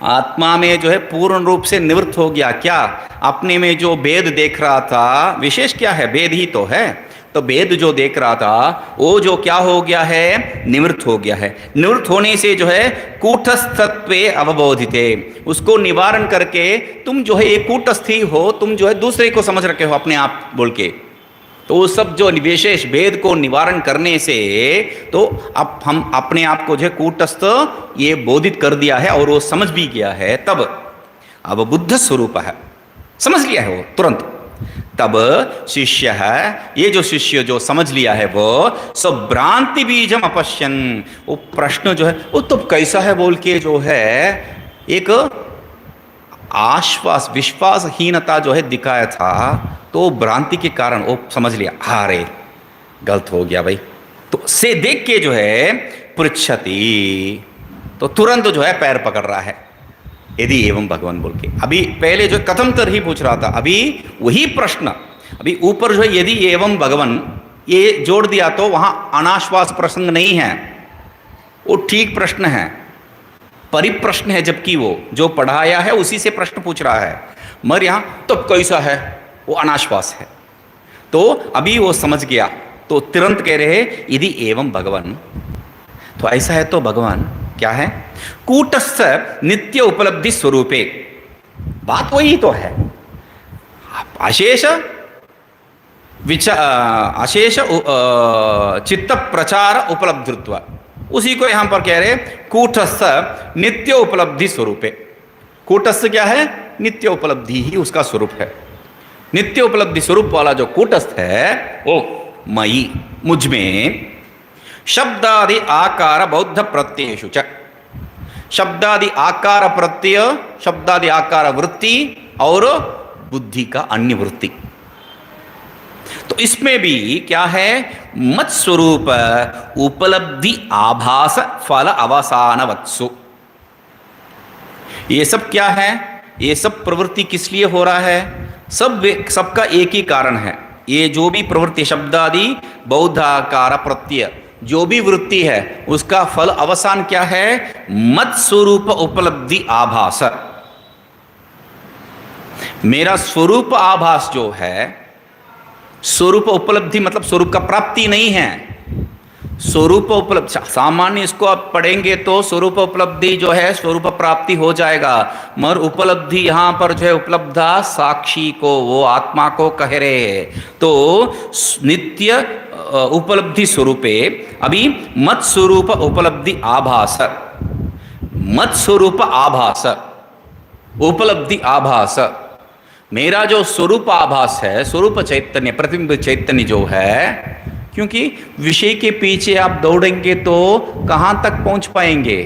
आत्मा में जो है पूर्ण रूप से निवृत्त हो गया। क्या? अपने में जो भेद देख रहा था, विशेष क्या है? भेद ही तो है। तो भेद जो देख रहा था वो जो क्या हो गया है? निवृत्त हो गया है। निवृत्त होने से जो है कूटस्थत्वे अवबोधिते, उसको निवारण करके तुम जो है एक कूटस्थी हो, तुम जो है दूसरे को समझ रखे हो अपने आप बोल के। तो वो सब जो विशेष भेद को निवारण करने से तो अब हम अपने आप को जो है कूटस्थ ये बोधित कर दिया है और वो समझ भी गया है। तब अब बुद्ध स्वरूप है, समझ लिया है वो तुरंत। तब शिष्य है, ये जो शिष्य जो समझ लिया है वो सब भ्रांति बीजम अपश्यन, वो प्रश्न जो है वो तो कैसा है बोल के जो है एक आश्वास विश्वासहीनता जो है दिखाया था, तो भ्रांति के कारण वो समझ लिया, अरे गलत हो गया भाई, तो से देख के जो है पृच्छति, तो तुरंत जो है पैर पकड़ रहा है, यदि एवं भगवान बोल के। अभी पहले जो कथम तरही पूछ रहा था, अभी वही प्रश्न, अभी ऊपर जो है यदि एवं भगवान ये जोड़ दिया तो वहां अनाश्वास प्रसंग नहीं है, वो ठीक प्रश्न है, परिप्रश्न है, जबकि वो जो पढ़ाया है उसी से प्रश्न पूछ रहा है, मगर यहां तो कैसा है, वो अनाश्वास है। तो अभी वो समझ गया, तो तुरंत कह रहे यदि एवं भगवान, तो ऐसा है तो भगवान क्या है, कूटस्थ नित्य उपलब्धि स्वरूपे, बात वही तो है, अशेष अशेष चित्त प्रचार उपलब्धित्व, उसी को यहां पर कह रहे कूटस्थ नित्य उपलब्धि स्वरूपे। कूटस्थ क्या है, नित्य उपलब्धि ही उसका स्वरूप है। नित्य उपलब्धि स्वरूप वाला जो कूटस्थ है वो मई, मुझ में, शब्दादि आकार बौद्ध प्रत्ययेषु च, शब्दादि आकार प्रत्यय, शब्दादि आकार वृत्ति और बुद्धि का अन्य वृत्ति, तो इसमें भी क्या है, मत स्वरूप उपलब्धि आभास फल अवसान वत्सु। ये सब क्या है, ये सब प्रवृत्ति किस लिए हो रहा है, सबका एक ही कारण है, ये जो भी प्रवृत्ति शब्दादि बौद्धाकार प्रत्यय जो भी वृत्ति है उसका फल अवसान क्या है, मत स्वरूप उपलब्धि आभास। मेरा स्वरूप आभास जो है, स्वरूप उपलब्धि मतलब स्वरूप का प्राप्ति नहीं है, स्वरूप उपलब्धि सामान्य इसको आप पढ़ेंगे तो स्वरूप उपलब्धि जो है स्वरूप प्राप्ति हो जाएगा, मगर उपलब्धि यहां पर जो है उपलब्धा साक्षी को, वो आत्मा को कह रहे हैं। तो नित्य उपलब्धि स्वरूपे, अभी मत स्वरूप उपलब्धि आभास, मत स्वरूप आभास, उपलब्धि आभास, मेरा जो स्वरूप आभास है, स्वरूप चैतन्य प्रतिबिंब चैतन्य जो है, क्योंकि विषय के पीछे आप दौड़ेंगे तो कहां तक पहुंच पाएंगे,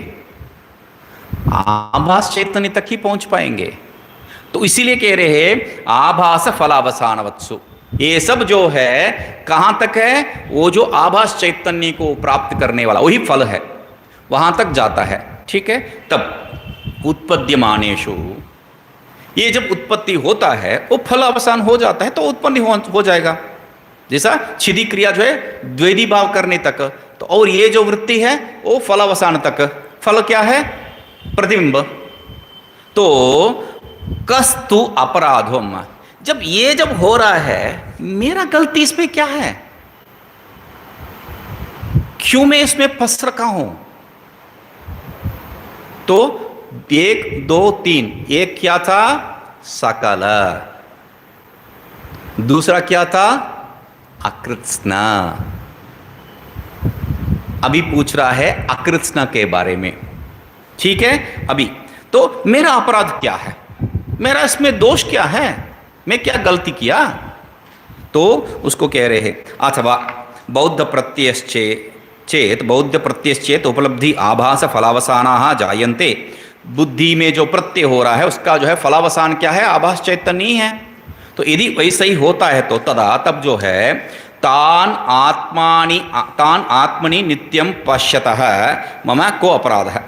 आभास चैतन्य तक ही पहुंच पाएंगे। तो इसीलिए कह रहे हैं आभास फलावसान वत्सु, ये सब जो है कहां तक है, वो जो आभास चैतन्य को प्राप्त करने वाला वही फल है, वहां तक जाता है। ठीक है, तब उत्पद्यमानेषु, ये जब उत्पत्ति होता है वो फल अवसान हो जाता है, तो उत्पन्न हो जाएगा, जैसा छिदी क्रिया जो है द्वैधी भाव करने तक, तो और ये जो वृत्ति है वो फल अवसान तक, फल क्या है, प्रतिबिंब। तो कस्तु अपराधम, जब ये जब हो रहा है, मेरा गलती इसमें क्या है, क्यों मैं इसमें फंस रखा हूं। तो 1 2 3, एक क्या था, सकल, दूसरा क्या था, अकृत्स्ना। अभी पूछ रहा है अकृत्स्ना के बारे में। ठीक है, अभी तो मेरा अपराध क्या है, मेरा इसमें दोष क्या है, मैं क्या गलती किया, तो उसको कह रहे हैं अथवा बौद्ध प्रत्ययश्चेत, बौद्ध प्रत्ययश्चेत उपलब्धि आभास फलावसाना जायन्ते, बुद्धि में जो प्रत्यय हो रहा है उसका जो है फलावसान क्या है, आभास चैतन्य ही है। तो यदि वैसा ही होता है तो तदा, तब जो है तान आत्मनि नित्यम पश्यतः मम को अपराध है,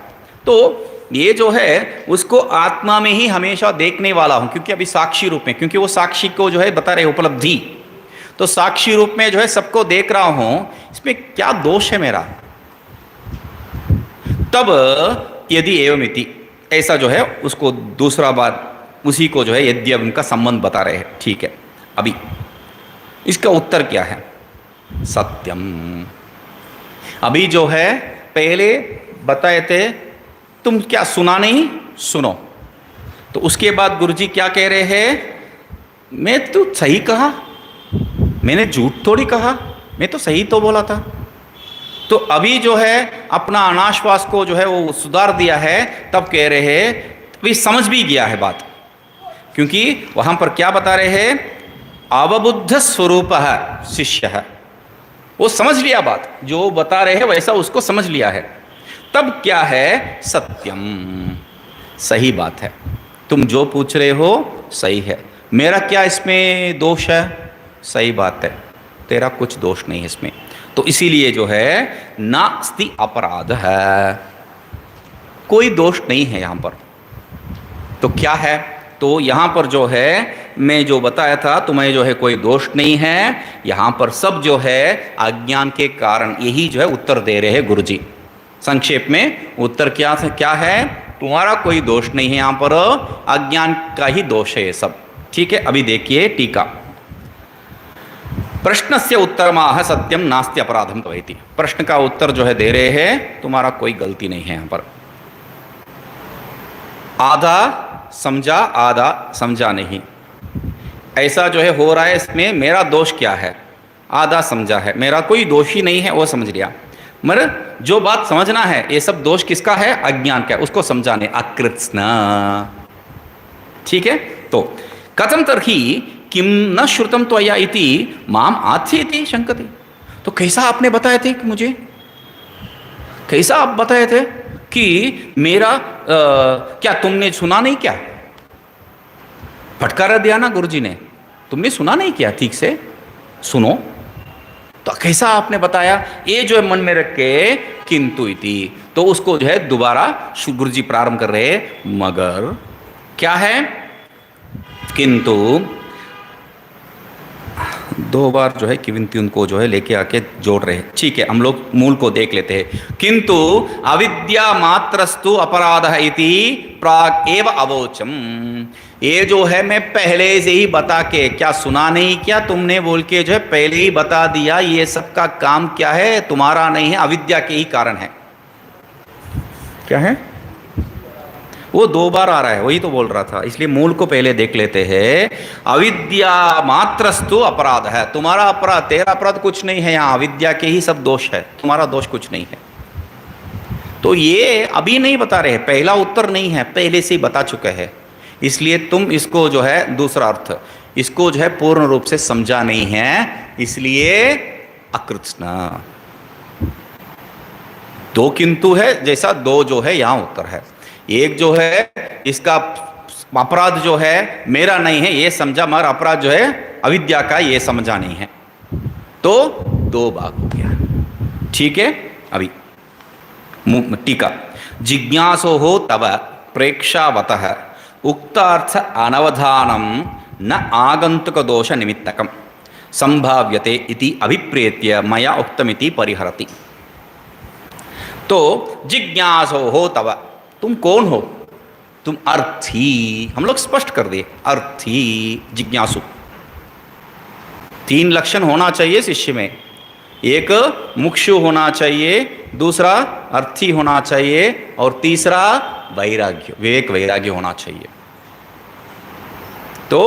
तो ये जो है उसको आत्मा में ही हमेशा देखने वाला हूं, क्योंकि अभी साक्षी रूप में, क्योंकि वो साक्षी को जो है बता रहे उपलब्धि, तो साक्षी रूप में जो है सबको देख रहा हूं, इसमें क्या दोष है मेरा। तब यदि एवमिति, ऐसा जो है उसको दूसरा बार उसी को जो है यद्य उनका संबंध बता रहे हैं। ठीक है, अभी इसका उत्तर क्या है, सत्यम। अभी जो है पहले बताए थे, तुम क्या सुना नहीं, सुनो। तो उसके बाद गुरुजी क्या कह रहे हैं, मैं तो सही कहा, मैंने झूठ थोड़ी कहा, मैं तो सही तो बोला था। तो अभी जो है अपना अनाश्वास को जो है वो सुधार दिया है, तब कह रहे हैं, अभी समझ भी गया है बात, क्योंकि वहां पर क्या बता रहे हैं, अवबुद्ध स्वरूप है शिष्य है, वो समझ लिया बात, जो बता रहे हैं वैसा उसको समझ लिया है। तब क्या है, सत्यम, सही बात है। तुम जो पूछ रहे हो सही है, मेरा क्या इसमें दोष है? सही बात है, तेरा कुछ दोष नहीं है इसमें। तो इसीलिए जो है नास्ति अपराध है, कोई दोष नहीं है यहां पर। तो क्या है? तो यहां पर जो है मैं जो बताया था तुम्हें जो है कोई दोष नहीं है, यहां पर सब जो है अज्ञान के कारण, यही जो है उत्तर दे रहे हैं गुरुजी। संक्षेप में उत्तर क्या है? तुम्हारा कोई दोष नहीं है, यहां पर अज्ञान का ही दोष है ये सब। ठीक है, अभी देखिए टीका। प्रश्न से उत्तरमाह सत्यम नास्ति अपराधम कवयति। प्रश्न का उत्तर जो है दे रहे हैं, तुम्हारा कोई गलती नहीं है यहां पर। आधा समझा, आधा समझा नहीं, ऐसा जो है हो रहा है। इसमें मेरा दोष क्या है? आधा समझा है, मेरा कोई दोष ही नहीं है, वो समझ लिया। मगर जो बात समझना है, ये सब दोष किसका है? अज्ञान का, उसको समझाने अकृत्स्न। ठीक है, तो कथम तर्हि किम न श्रुतम त्वया इति माम आथेति शंकते। तो कैसा आपने बताए थे कि मुझे, कैसा आप बताए थे कि मेरा क्या तुमने सुना नहीं क्या? फटकारा दिया ना गुरुजी ने, तुमने सुना नहीं क्या? ठीक से सुनो। तो कैसा आपने बताया? ये जो है मन में रख के किंतु इति, तो उसको जो है दोबारा गुरुजी प्रारंभ कर रहे, मगर क्या है? किंतु दो बार जो है किंतु उनको जो है लेके आके जोड़ रहे हैं। ठीक है, हम लोग मूल को देख लेते हैं। किंतु अविद्या मात्रस्तु अपराध इति प्राग एव अवोचम। ये जो है मैं पहले से ही बता के, क्या सुना नहीं क्या तुमने बोल के जो है पहले ही बता दिया, ये सब का काम क्या है? तुम्हारा नहीं है, अविद्या के ही कारण है। क्या है? वो दो बार आ रहा है, वही तो बोल रहा था, इसलिए मूल को पहले देख लेते हैं। अविद्या मात्रस्तु अपराध है, तुम्हारा अपराध, तेरा अपराध कुछ नहीं है, यहाँ अविद्या के ही सब दोष है, तुम्हारा दोष कुछ नहीं है। तो ये अभी नहीं बता रहे, पहला उत्तर नहीं है, पहले से ही बता चुके हैं। इसलिए तुम इसको जो है दूसरा अर्थ, इसको जो है पूर्ण रूप से समझा नहीं है, इसलिए अकृत्स्न। दो किंतु है, जैसा दो जो है यहां उत्तर है। एक जो है इसका अपराध जो है मेरा नहीं है ये समझा, मगर अपराध जो है अविद्या का ये समझा नहीं है, तो दो भाग हो गया। ठीक है, अभी टीका। जिज्ञासो हो तव प्रेक्षावतः उक्तार्थ अनवधानम न आगंतुक दोष निमित्तकम संभाव्यते इति अभिप्रेत्य मया उक्तमिति परिहरति। तो जिज्ञासो हो तव, तुम कौन हो? तुम अर्थी, हम लोग स्पष्ट कर दिए, अर्थी जिज्ञासु। तीन लक्षण होना चाहिए शिष्य में, एक मुक्षु होना चाहिए, दूसरा अर्थी होना चाहिए, और तीसरा वैराग्य, विवेक वैराग्य होना चाहिए। तो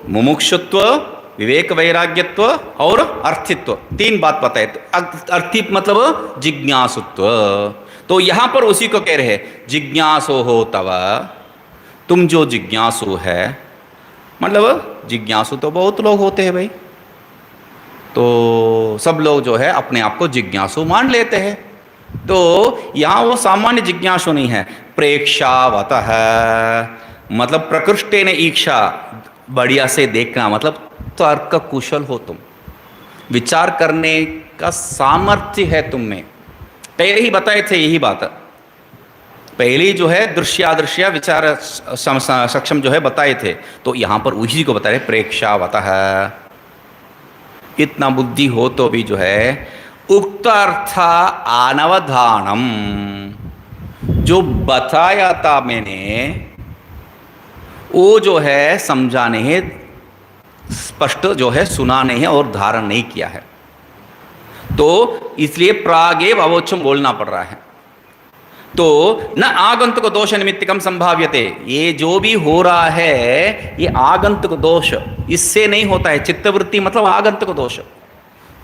मुमुक्षुत्व, विवेक वैराग्यत्व और अर्थित्व, तीन बात बताए। अर्थी मतलब जिज्ञासुत्व, तो यहां पर उसी को कह रहे हैं, जिज्ञासो हो तव, तुम जो जिज्ञासु है, मतलब जिज्ञासु तो बहुत लोग होते हैं भाई, तो सब लोग जो है अपने आप को जिज्ञासु मान लेते हैं। तो यहाँ वो सामान्य जिज्ञासु नहीं है, प्रेक्षावतः मतलब प्रकृष्टे ने इच्छा, बढ़िया से देखना, मतलब तर्क कुशल हो तुम, विचार करने का सामर्थ्य है तुम में। पहले ही बताए थे यही बात, पहले जो है दृश्य अदृश्य विचार सक्षम जो है बताए थे, तो यहाँ पर उसी को बता रहे, प्रेक्षावतः। इतना बुद्धि हो तो भी जो है उक्तार्थ अनवधानम, जो बताया था मैंने वो जो है समझा नहीं है, स्पष्ट जो है सुना नहीं है और धारण नहीं किया है, तो इसलिए प्रागेव अवोचम बोलना पड़ रहा है। तो न आगंतुक दोष निमित्तकम संभाव्यते, ये जो भी हो रहा है ये आगंतुक दोष इससे नहीं होता है। चित्तवृत्ति मतलब आगंतुक दोष,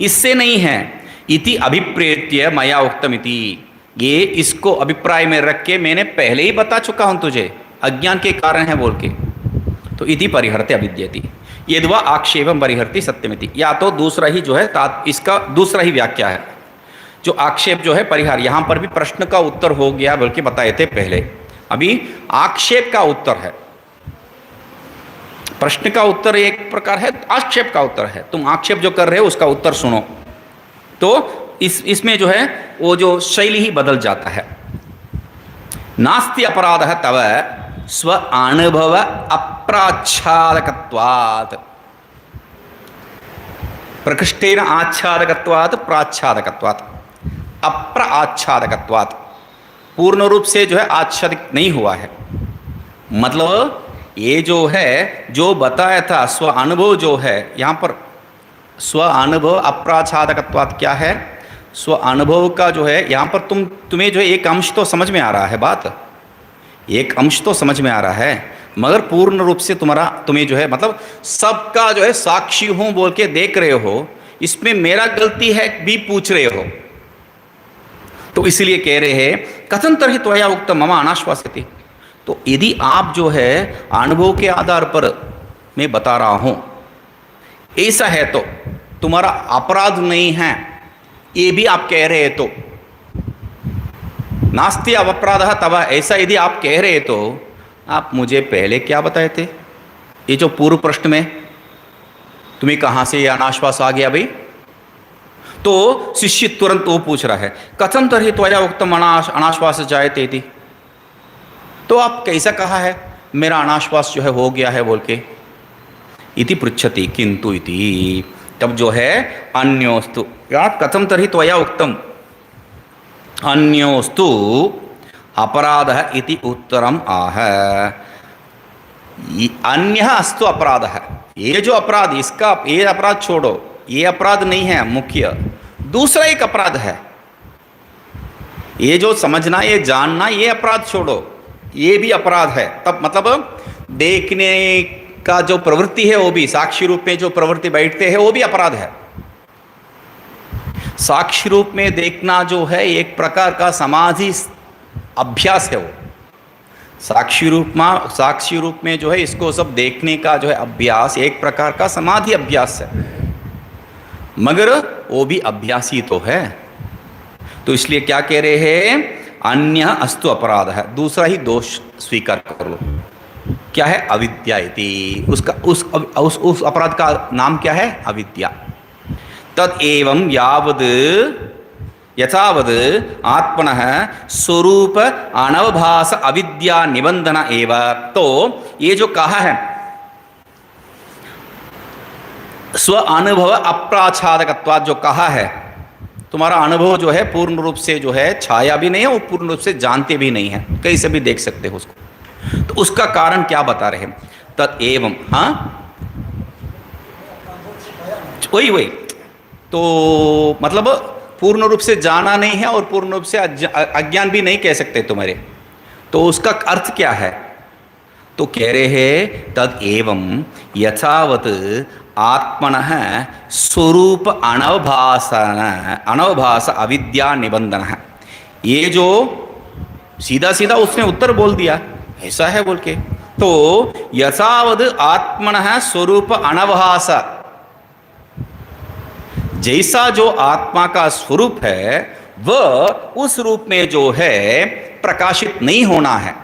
इससे नहीं है। इति अभिप्रेत्य मया उक्तमिति, ये इसको अभिप्राय में रख के मैंने पहले ही बता चुका हूं तुझे, अज्ञान के कारण है बोल के। तो इति परिहरते अविद्यति, यद्वा आक्षेपम परिहरति सत्यमिति, या तो दूसरा ही जो है इसका दूसरा ही व्याख्या है, जो आक्षेप जो है परिहार। यहां पर भी प्रश्न का उत्तर हो गया बल्कि बताए थे पहले, अभी आक्षेप का उत्तर है। प्रश्न का उत्तर एक प्रकार है, आक्षेप का उत्तर है। तुम आक्षेप जो कर रहे हो उसका उत्तर सुनो, तो इसमें जो है वो जो शैली ही बदल जाता है। नास्ति अपराधः तव स्व अनुभव अप्राच्छादकत्वात्, प्रकृष्टेन आच्छादकत्वात् प्राच्छादकत्वात्, अप्र आच्छादकत्वात्, पूर्ण रूप से जो है आच्छादित नहीं हुआ है। मतलब ये जो है जो बताया था स्व अनुभव जो है, यहाँ पर स्व अनुभव अप्राच्छादकत्वात् क्या है? स्व अनुभव का जो है यहाँ पर तुम्हें जो है एक अंश तो समझ में आ रहा है, बात एक अंश तो समझ में आ रहा है, मगर पूर्ण रूप से तुम्हें जो है मतलब सबका जो है साक्षी हूं बोल के देख रहे हो, इसमें मेरा गलती है भी पूछ रहे हो। तो इसलिए कह रहे हैं कथन तरहि त्वया उक्त मम अनाश्वास्यति। तो यदि आप जो है अनुभव के आधार पर मैं बता रहा हूं ऐसा है तो तुम्हारा अपराध नहीं है, ये भी आप कह रहे तो नास्ति अपराधः तव, ऐसा यदि आप कह रहे तो आप मुझे पहले क्या बताए थे? ये जो पूर्व प्रश्न में तुम्हें कहां से ये अनाश्वास आ गया भाई? तो शिष्य तुरंत वो पूछ रहा है कथम तरहि त्वया उक्तम अनाश्वास जायते इति। तो आप कैसा कहा है मेरा अनाश्वास जो है हो गया है बोल के? इति पृच्छति किंतु इति, तब जो है अन्योस्तु, यार कथम तरहि त्वया उक्तम अन्योस्तु अपराधः इति उत्तरम आह। अन्यः अस्तु अपराधः, ये जो अपराध, इसका ये अपराध छोड़ो, ये अपराध नहीं है मुख्य, दूसरा एक अपराध है। ये जो समझना ये जानना ये अपराध छोड़ो, ये भी अपराध है। तब मतलब देखने का जो प्रवृत्ति है वो भी, साक्षी रूप में जो प्रवृत्ति बैठते हैं वो भी अपराध है। साक्षी रूप में देखना जो है एक प्रकार का समाधि अभ्यास है। वो साक्षी रूप में जो है इसको सब देखने का जो है अभ्यास एक प्रकार का समाधि अभ्यास है, मगर वो भी अभ्यास ही तो है। तो इसलिए क्या कह रहे हैं? अन्य अस्तु अपराध है, दूसरा ही दोष स्वीकार कर लो। क्या है? अविद्या इति। उसका उस अपराध का नाम क्या है? अविद्या। तद एवं यावद यथावद आत्मनः स्वरूप अनवभास अविद्या निबंधन एव। तो ये जो कहा है स्व अनुभव अप्राच्छादकत्वात्, जो कहा है तुम्हारा अनुभव जो है पूर्ण रूप से जो है छाया भी नहीं है और पूर्ण रूप से जानते भी नहीं है, कहीं से भी देख सकते हो उसको। तो उसका कारण क्या बता रहे हैं? तद एवं, हाँ वही तो मतलब पूर्ण रूप से जाना नहीं है और पूर्ण रूप से अज्ञान भी नहीं कह सकते तुम्हारे। तो उसका अर्थ क्या है? तो कह रहे हैं तद एवं यथावत आत्मनः स्वरूप अनवभास अविद्या निबंधन। ये जो सीधा सीधा उसने उत्तर बोल दिया ऐसा है बोल के। तो यथावद आत्मनः स्वरूप अनवभास, जैसा जो आत्मा का स्वरूप है वह उस रूप में जो है प्रकाशित नहीं होना है।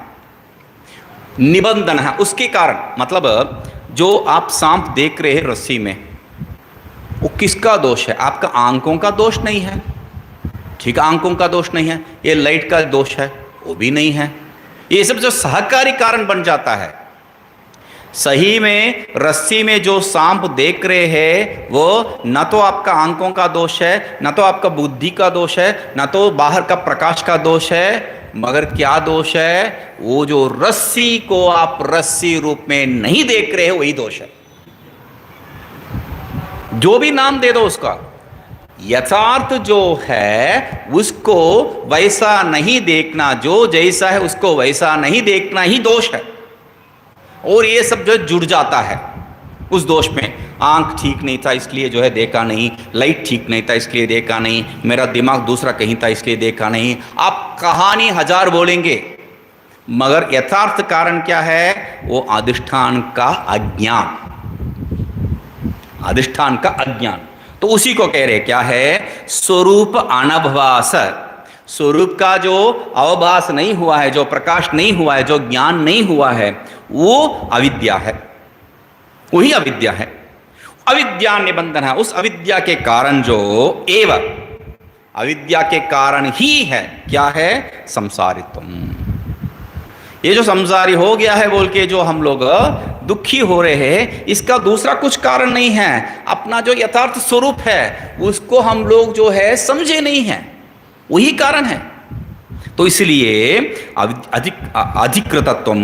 निबंधन है उसके कारण, मतलब जो आप सांप देख रहे हैं रस्सी में, वो किसका दोष है? आपका आंखों का दोष नहीं है, ठीक है, आंखों का दोष नहीं है। ये लाइट का दोष है, वो भी नहीं है। ये सब जो सहकारी कारण बन जाता है। सही में रस्सी में जो सांप देख रहे हैं वो न तो आपका आंखों का दोष है, न तो आपका बुद्धि का दोष है, न तो बाहर का प्रकाश का दोष है, मगर क्या दोष है? वो जो रस्सी को आप रस्सी रूप में नहीं देख रहे हो वही दोष है। जो भी नाम दे दो उसका, यथार्थ जो है उसको वैसा नहीं देखना, जो जैसा है उसको वैसा नहीं देखना ही दोष है। और ये सब जो जुड़ जाता है उस दोष में। आंख ठीक नहीं था इसलिए जो है देखा नहीं, लाइट ठीक नहीं था इसलिए देखा नहीं, मेरा दिमाग दूसरा कहीं था इसलिए देखा नहीं। आप कहानी हजार बोलेंगे मगर यथार्थ कारण क्या है? वो अधिष्ठान का अज्ञान, अधिष्ठान का अज्ञान। तो उसी को कह रहे क्या है? स्वरूप अनभवास। स्वरूप का जो अवभास नहीं हुआ है, जो प्रकाश नहीं हुआ है, जो ज्ञान नहीं हुआ है, वो अविद्या है। वही अविद्या है। अविद्या निबंधन है, उस अविद्या के कारण जो एव, अविद्या के कारण ही है, क्या है? संसारित्वम। ये जो संसारी हो गया है बोल के जो हम लोग दुखी हो रहे हैं, इसका दूसरा कुछ कारण नहीं है, अपना जो यथार्थ स्वरूप है उसको हम लोग जो है समझे नहीं है, वही कारण है। तो इसलिए अधिकृतत्व,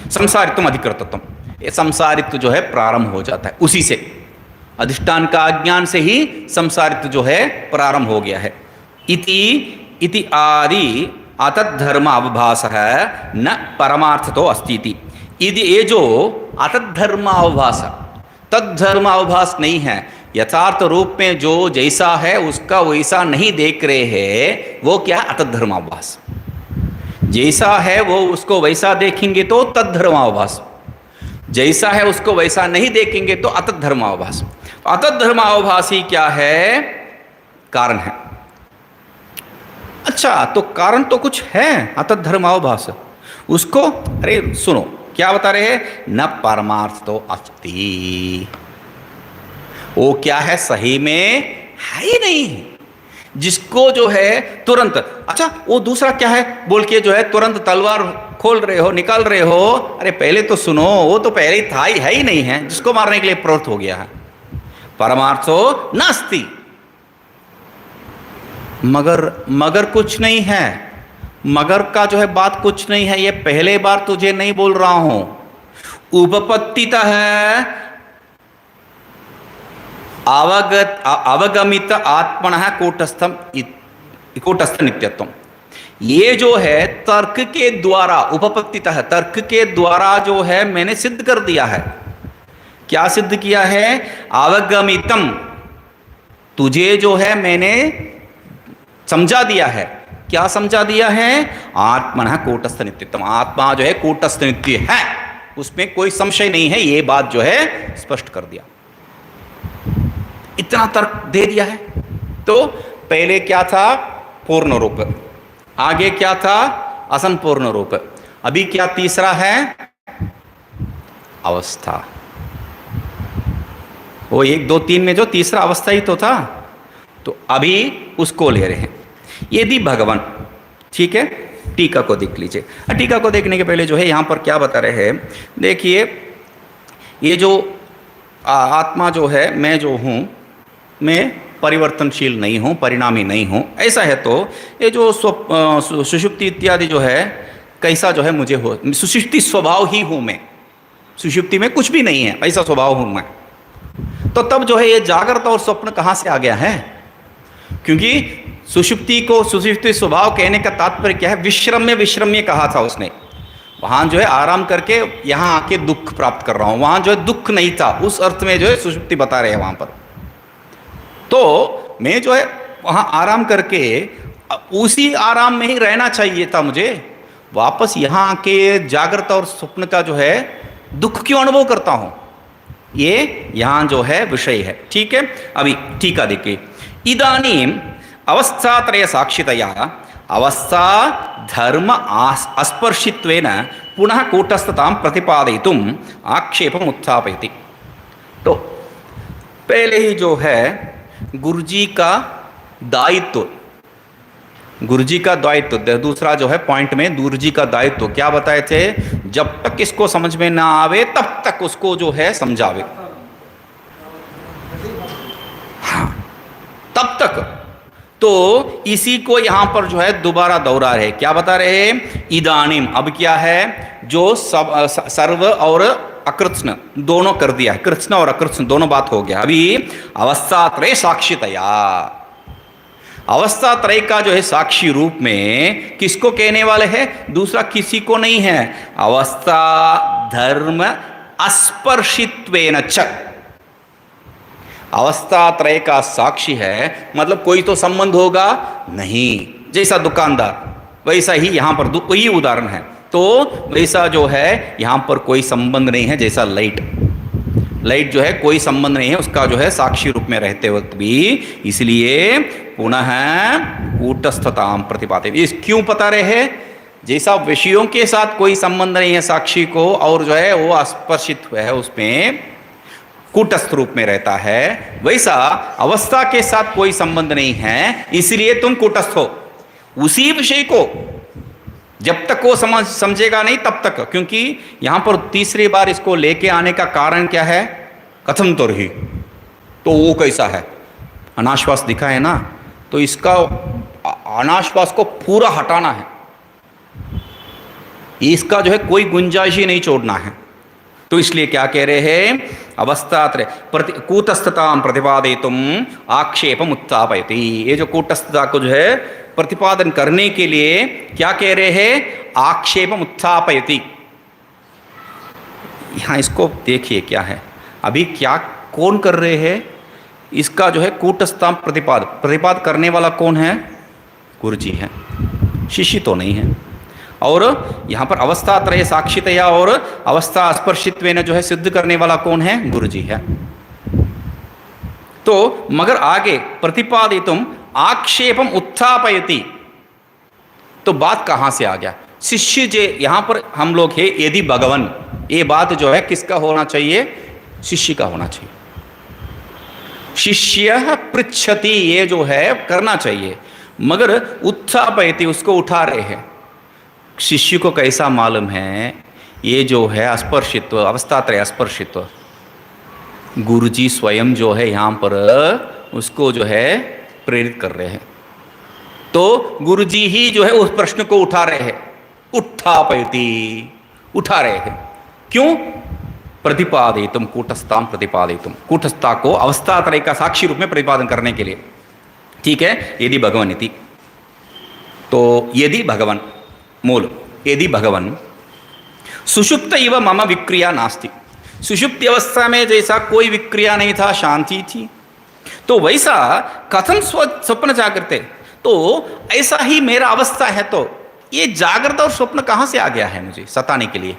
संसारित्व अधिकृतत्व, ये संसारित्व जो है प्रारंभ हो जाता है उसी से, अधिष्ठान का अज्ञान से ही संसारित्व जो है प्रारंभ हो गया है। इति आदि अतद्धर्म अवभास है न परमार्थ तो अस्ति। यदि ये जो अतद्धर्म अवभास, तद्धर्म अवभास नहीं है, यथार्थ रूप में जो जैसा है उसका वैसा नहीं देख रहे हैं, वो क्या? अतद्धर्म अवभास। जैसा है वो उसको वैसा देखेंगे तो तद्धर्मावभास, जैसा है उसको वैसा नहीं देखेंगे तो अतद्धर्मावभास। अतद्धर्मावभास ही क्या है? कारण है। अच्छा, तो कारण तो कुछ है अतद्धर्मावभास, उसको अरे सुनो क्या बता रहे हैं? न परमार्थ तो अस्ति, वो क्या है? सही में है ही नहीं, जिसको जो है तुरंत, अच्छा वो दूसरा क्या है बोल के जो है तुरंत तलवार खोल रहे हो, निकाल रहे हो। अरे पहले तो सुनो, वो तो पहले ही था ही, है ही नहीं है, जिसको मारने के लिए प्रवृत्त हो गया है। परमार्थो नास्ति, मगर कुछ नहीं है, मगर का जो है बात कुछ नहीं है, ये पहले बार तुझे नहीं बोल रहा हूं। उपपत्तितः है अवगमित आत्मनः कूटस्थ नित्यत्व। ये जो है तर्क के द्वारा, उपपत्तितः तर्क के द्वारा जो है मैंने सिद्ध कर दिया है। क्या सिद्ध किया है? अवगमितम, तुझे जो है मैंने समझा दिया है। क्या समझा दिया है? आत्मनः कूटस्थ नित्यत्व, आत्मा जो है कूटस्थ नित्य है, उसमें कोई संशय नहीं है, ये बात जो है स्पष्ट कर दिया। इतना तर्क दे दिया है। तो पहले क्या था? पूर्ण रूप, आगे क्या था? असंपूर्ण रूप, अभी क्या तीसरा है? अवस्था। वो 1 2 3 में जो तीसरा अवस्था ही तो था, तो अभी उसको ले रहे हैं। यदि भगवान, ठीक है, टीका को देख लीजिए। टीका को देखने के पहले जो है यहाँ पर क्या बता रहे हैं, देखिए ये जो आत्मा जो है, मैं जो हूँ, मैं परिवर्तनशील नहीं हूँ, परिणामी नहीं हूँ, ऐसा है तो ये जो सुषुप्ति इत्यादि जो है कैसा जो है मुझे हो, सुषुप्ति स्वभाव ही हूँ मैं, सुषुप्ति में कुछ भी नहीं है, ऐसा स्वभाव हूँ मैं। तो तब जो है ये जागृत और स्वप्न कहाँ से आ गया है? क्योंकि सुषुप्ति को सुषुप्ति स्वभाव कहने का तात्पर्य क्या है? विश्रम्य कहा था उसने, वहाँ जो है आराम करके यहाँ आके दुख प्राप्त कर रहा हूँ, वहाँ जो है दुख नहीं था, उस अर्थ में जो है सुषुप्ति बता रहे हैं वहाँ पर। तो मैं जो है वहाँ आराम करके उसी आराम में ही रहना चाहिए था मुझे, वापस यहाँ आके जागृत और स्वप्न का जो है दुख क्यों अनुभव करता हूँ? ये यहाँ जो है विषय है। ठीक है, अभी टीका देखिए। इदानीम अवस्थात्रय साक्षितया अवस्था धर्म अस्पर्शित्वेन पुनः कूटस्थतां प्रतिपादयितुम् आक्षेपम् उत्थापयति। तो पहले ही जो है गुरुजी का दायित्व, गुरुजी का दायित्व, दूसरा जो है पॉइंट में गुरुजी का दायित्व क्या बताए थे? जब तक इसको समझ में ना आवे तब तक उसको जो है समझावे, हाँ तब तक। तो इसी को यहां पर जो है दोबारा दोहरा रहे, क्या बता रहे हैं? इदानीम, अब क्या है? जो सर्व और अकृत्स्न दोनों कर दिया है, कृत्स्न और अकृत्स्न दोनों बात हो गया। अभी अवस्थात्रय साक्षितया, अवस्था त्रय का जो है साक्षी रूप में किसको कहने वाले हैं? दूसरा किसी को नहीं है। अवस्था धर्म अस्पर्शित्वेन च, अवस्था त्रय का साक्षी है, मतलब कोई तो संबंध होगा नहीं, जैसा दुकानदार वैसा ही यहाँ पर वही उदाहरण है। तो वैसा जो है यहाँ पर कोई संबंध नहीं है, जैसा लाइट जो है कोई संबंध नहीं है उसका जो है साक्षी रूप में रहते वक्त भी, इसलिए पुनः कूटस्थताम प्रतिपादित। इस क्यों बता रहे हैं? जैसा विषयों के साथ कोई संबंध नहीं है साक्षी को, और जो है वो अस्पर्शित है उसमें, कूटस्थ रूप में रहता है, वैसा अवस्था के साथ कोई संबंध नहीं है, इसलिए तुम कूटस्थ हो। उसी विषय को जब तक वो समझेगा नहीं तब तक, क्योंकि यहां पर तीसरी बार इसको लेके आने का कारण क्या है? कथम तो रही, तो वो कैसा है? अनाश्वास दिखा है ना, तो इसका अनाश्वास को पूरा हटाना है, इसका जो है कोई गुंजाइश ही नहीं छोड़ना है। तो इसलिए क्या कह रहे हैं? अवस्थात्रय कूटस्थता प्रतिपादितुम आक्षेपम उत्थापयति। ये जो कूटस्थता को जो है प्रतिपादन करने के लिए क्या कह रहे हैं? आक्षेपम उत्थापयति। यहां इसको देखिए क्या है, अभी क्या कौन कर रहे हैं? इसका जो है कूटस्थता प्रतिपाद करने वाला कौन है? गुरु जी है, शिष्य तो नहीं है। और यहाँ पर अवस्थात्रय साक्षितया और अवस्था स्पर्शित्वेन जो है सिद्ध करने वाला कौन है? गुरु जी है। तो मगर आगे प्रतिपादितुम आक्षेपम उत्थापयति, तो बात कहां से आ गया? शिष्य जे यहां पर हम लोग है यदि भगवन, ये बात जो है किसका होना चाहिए? शिष्य का होना चाहिए। शिष्य पृच्छति, ये जो है करना चाहिए, मगर उत्थापयति उसको उठा रहे हैं। शिष्य को कैसा मालूम है? ये जो है अस्पर्शित्व, अवस्थात्रय अस्पर्शित्व, गुरुजी स्वयं जो है यहाँ पर उसको जो है प्रेरित कर रहे हैं। तो गुरुजी ही जो है उस प्रश्न को उठा रहे हैं, उत्थापयति, उठा रहे हैं। क्यों? प्रतिपादितुम कूटस्थताम प्रतिपादितुम, कूटस्थता को अवस्थात्रय का साक्षी रूप में प्रतिपादन करने के लिए। ठीक है, यदि भगवन इति, तो यदि भगवन मूल, यदि भगवन सुषुप्त इव मम विक्रिया नास्ति, सुषुप्ति अवस्था में जैसा कोई विक्रिया नहीं था, शांति थी, तो वैसा कथम स्वप्न जागृते, तो ऐसा ही मेरा अवस्था है, तो ये जागृत और स्वप्न कहां से आ गया है मुझे सताने के लिए?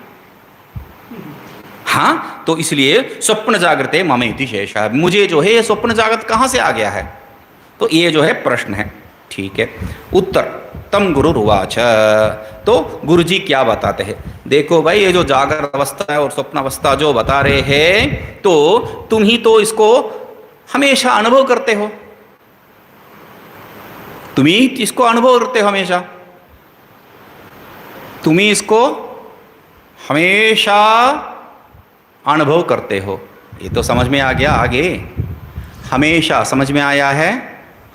हाँ, तो इसलिए स्वप्न जागृते मम इति शेषः, मुझे जो है ये स्वप्न जागृत कहां से आ गया है? तो ये जो है प्रश्न है। ठीक है, उत्तर तम गुरु रुवाच, तो गुरु जी क्या बताते हैं? देखो भाई, ये जो जागृत अवस्था है और स्वप्न अवस्था जो बता रहे हैं, तो तुम ही तो इसको हमेशा अनुभव करते हो, तुम ही इसको अनुभव करते हो हमेशा, तुम ही इसको हमेशा अनुभव करते हो। ये तो समझ में आ गया। आगे हमेशा समझ में आया है,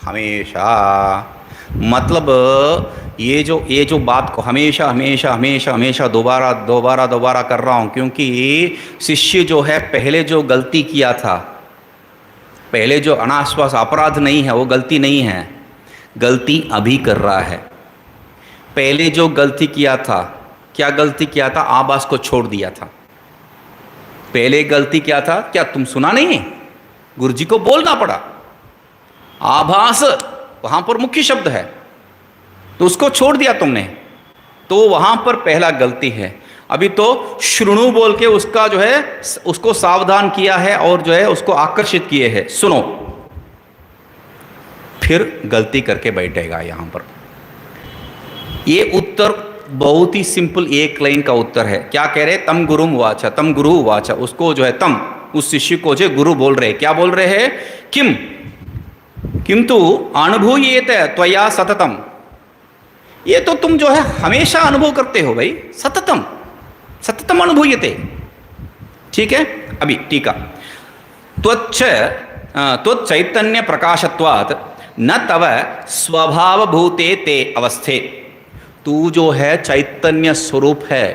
हमेशा मतलब ये जो बात को हमेशा हमेशा हमेशा हमेशा दोबारा दोबारा दोबारा कर रहा हूँ, क्योंकि शिष्य जो है पहले जो गलती किया था, पहले जो अनाश्वास अपराध नहीं है, वो गलती नहीं है, गलती अभी कर रहा है। पहले जो गलती किया था, क्या गलती किया था? आभास को छोड़ दिया था। पहले गलती क्या था? क्या तुम सुना नहीं? गुरुजी को बोलना पड़ा। आभास वहां पर मुख्य शब्द है, तो उसको छोड़ दिया तुमने, तो वहां पर पहला गलती है। अभी तो श्रृणु बोल के उसका जो है उसको सावधान किया है और जो है उसको आकर्षित किए है, सुनो, फिर गलती करके बैठेगा यहां पर। ये उत्तर बहुत ही सिंपल एक लाइन का उत्तर है। क्या कह रहे? तम गुरुम वाचा, तम गुरु वाचा, उसको जो है तम, उस शिष्य को जो गुरु बोल रहे, क्या बोल रहे हैं? किम किंतु अनुभूयेत त्वया सततम, ये तो तुम जो है हमेशा अनुभव करते हो भाई, सततम सततम अनुभूयते। ठीक है, अभी टीका, त्वच्चैतन्य प्रकाशत्वात् न तव स्वभाव भूते ते अवस्थे, तू जो है चैतन्य स्वरूप है,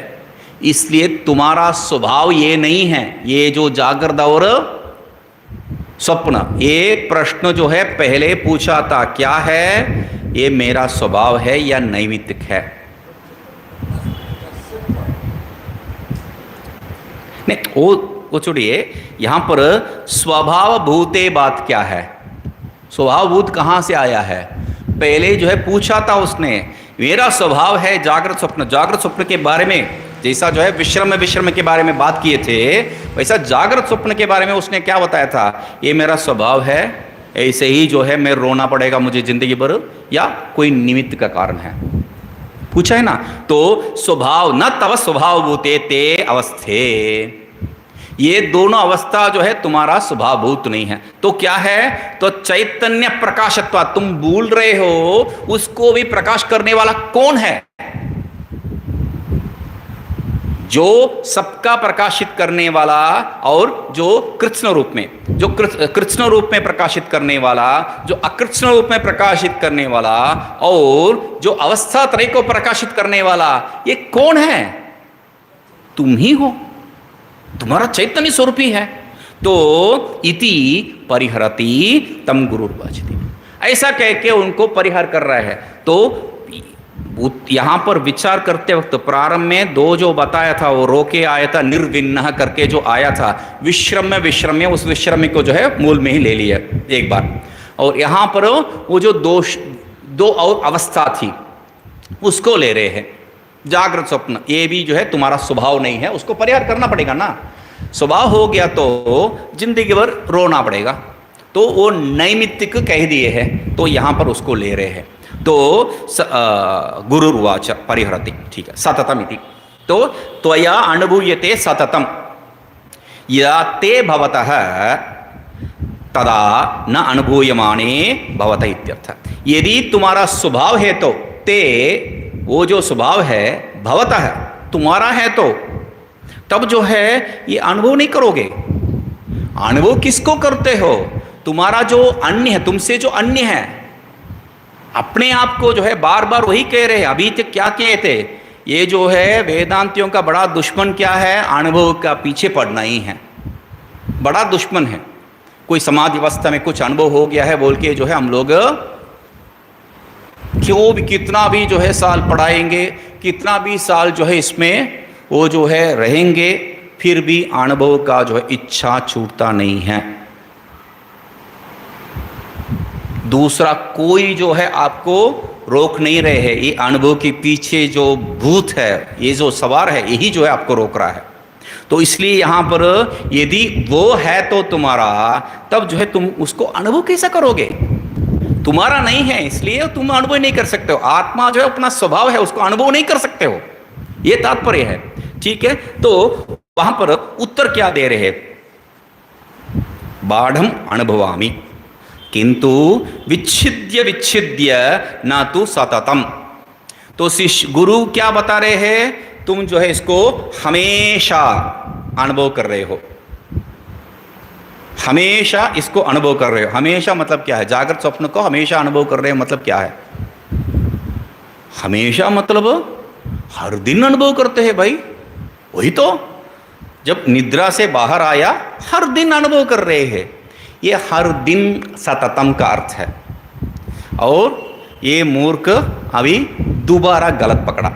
इसलिए तुम्हारा स्वभाव ये नहीं है। ये जो जागृत और स्वप्न, ये प्रश्न जो है पहले पूछा था, क्या है? ये मेरा स्वभाव है या नैमित्तिक है? नहीं, वो छोड़िए, यहां पर स्वभाव भूते बात क्या है? स्वभाव भूत कहां से आया है? पहले जो है पूछा था उसने, मेरा स्वभाव है जागृत स्वप्न। जागृत स्वप्न के बारे में जैसा जो है विश्रम के बारे में बात किए थे, वैसा जागृत स्वप्न के बारे में उसने क्या बताया था? ये मेरा स्वभाव है, ऐसे ही जो है मैं रोना पड़ेगा मुझे जिंदगी भर, या कोई निमित्त का कारण है, पूछा है ना। तो स्वभाव न तव स्वभाव भूते ते अवस्थे, ये दोनों अवस्था जो है तुम्हारा स्वभावभूत नहीं है। तो क्या है? तो चैतन्य प्रकाशत्व, तुम भूल रहे हो उसको भी प्रकाश करने वाला कौन है? जो सबका प्रकाशित करने वाला और जो कृष्ण रूप में, जो कृष्ण रूप में प्रकाशित करने वाला, जो अकृष्ण रूप में प्रकाशित करने वाला और जो अवस्था त्रय को प्रकाशित करने वाला, ये कौन है? तुम ही हो, तुम्हारा चैतन्य स्वरूप ही है। तो इति परिहरति तम गुरुर्वाचिति, ऐसा कह के उनको परिहार कर रहा है। तो यहां पर विचार करते वक्त प्रारंभ में दो जो बताया था वो रोके आया था, निर्विन्न करके जो आया था, विश्रम्य विश्रम्य, उस विश्रम्य को जो है मूल में ही ले लिया एक बार। और यहां पर वो जो दो और अवस्था थी उसको ले रहे हैं, जागृत स्वप्न, ये भी जो है तुम्हारा स्वभाव नहीं है, उसको परिहार करना पड़ेगा ना। स्वभाव हो गया तो जिंदगी भर रोना पड़ेगा, तो वो नैमित्तिक कह दिए हैं, तो यहां पर उसको ले रहे हैं। तो गुरुर्वाच परिहरति, ठीक है, सततम इति। तो त्वया अनुभूयते सततम या ते भवतः तदा न अनुभूयमाने भवत इत्यर्थ। यदि तुम्हारा स्वभाव है तो ते, वो जो स्वभाव है, भवतः तुम्हारा है तो तब जो है ये अनुभव नहीं करोगे। अनुभव किसको करते हो? तुम्हारा जो अन्य है, तुमसे जो अन्य है, अपने आप को जो है बार बार वही कह रहे हैं। अभी तक क्या कहे थे? ये जो है वेदांतियों का बड़ा दुश्मन क्या है? अनुभव का पीछे पड़ना ही है, बड़ा दुश्मन है। कोई समाधि अवस्था में कुछ अनुभव हो गया है बोल के जो है हम लोग क्यों भी कितना भी जो है साल पढ़ाएंगे, कितना भी साल जो है इसमें वो जो है रहेंगे, फिर भी अनुभव का जो है इच्छा छूटता नहीं है। दूसरा कोई जो है आपको रोक नहीं रहे हैं, ये अनुभव के पीछे जो भूत है, ये जो सवार है, यही जो है आपको रोक रहा है। तो इसलिए यहां पर यदि वो है तो तुम्हारा, तब जो है तुम उसको अनुभव कैसा करोगे? तुम्हारा नहीं है, इसलिए तुम अनुभव नहीं कर सकते हो। आत्मा जो है अपना स्वभाव है, उसको अनुभव नहीं कर सकते हो, ये तात्पर्य है। ठीक है, तो वहां पर उत्तर क्या दे रहे हैं? बाढ़म अनुभवामि किंतु विच्छिद्य विच्छिद्य न तो सततम। तो शिष्य गुरु क्या बता रहे हैं? तुम जो है इसको हमेशा अनुभव कर रहे हो, हमेशा इसको अनुभव कर रहे हो। हमेशा मतलब क्या है? जागृत स्वप्न को हमेशा अनुभव कर रहे हो मतलब क्या है? हमेशा मतलब हर दिन अनुभव करते हैं भाई, वही तो। जब निद्रा से बाहर आया हर दिन अनुभव कर रहे हैं, ये हर दिन सततम का अर्थ है। और ये मूर्ख अभी दोबारा गलत पकड़ा,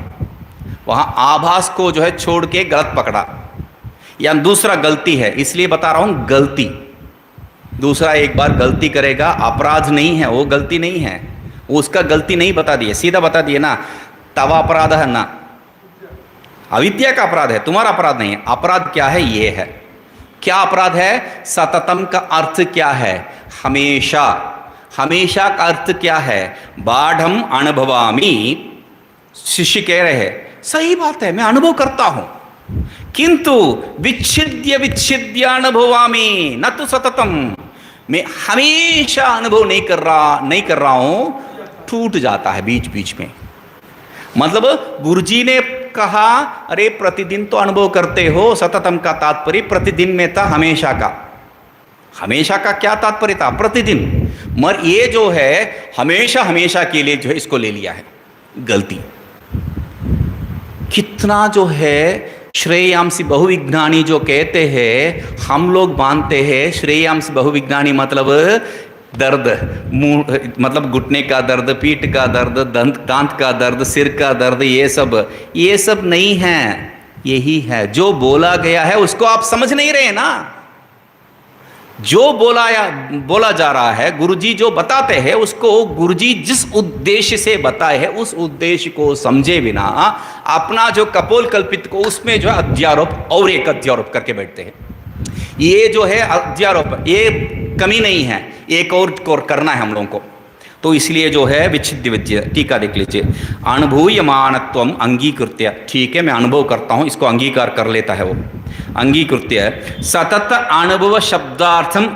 वहां आभास को जो है छोड़ के गलत पकड़ा, या दूसरा गलती है, इसलिए बता रहा हूं गलती। दूसरा एक बार गलती करेगा, अपराध नहीं है, वो गलती नहीं है, वो उसका गलती नहीं बता दिए, सीधा बता दिए ना, तवा अपराध है ना, अविद्या का अपराध है, तुम्हारा अपराध नहीं है। अपराध क्या है? ये है। क्या अपराध है? सततम का अर्थ क्या है? हमेशा। हमेशा का अर्थ क्या है? बाढ़म अनुभवामि। शिष्य कह रहे हैं सही बात है, मैं अनुभव करता हूं, किंतु विच्छिद्य विच्छिद्य अनुभवामि न तो सततम। मैं हमेशा अनुभव नहीं कर रहा हूं, टूट जाता है बीच बीच में। मतलब गुरुजी ने कहा अरे प्रतिदिन तो अनुभव करते हो, सततम का तात्पर्य प्रतिदिन में था, हमेशा का। हमेशा का क्या तात्पर्य था? प्रतिदिन। मगर ये जो है हमेशा हमेशा के लिए जो है इसको ले लिया है, गलती। कितना जो है श्रेयांसी बहुविज्ञानी जो कहते हैं, हम लोग मानते हैं श्रेयांसी बहुविज्ञानी मतलब दर्द, मुंह मतलब घुटने का दर्द, पीठ का दर्द, दांत का दर्द, सिर का दर्द, ये सब नहीं है, यही है जो बोला गया है। उसको आप समझ नहीं रहे ना। जो बोला जा रहा है, गुरुजी जो बताते हैं उसको, गुरुजी जिस उद्देश्य से बताए हैं उस उद्देश्य को समझे बिना अपना जो कपोल कल्पित को उसमें जो है अध्यारोप और एक अध्यारोप करके बैठते हैं। ये जो है अध्यारोप, ये कमी नहीं है, एक और करना है हम लोगों को। तो इसलिए जो है विच्छिद्य विद्य। टीका देख लीजिए, अनुभूयमानत्वम अंगीकृत्य, ठीक है मैं अनुभव करता हूँ, इसको अंगीकार कर लेता है वो, अंगीकृत्य सतत अनुभव शब्दार्थम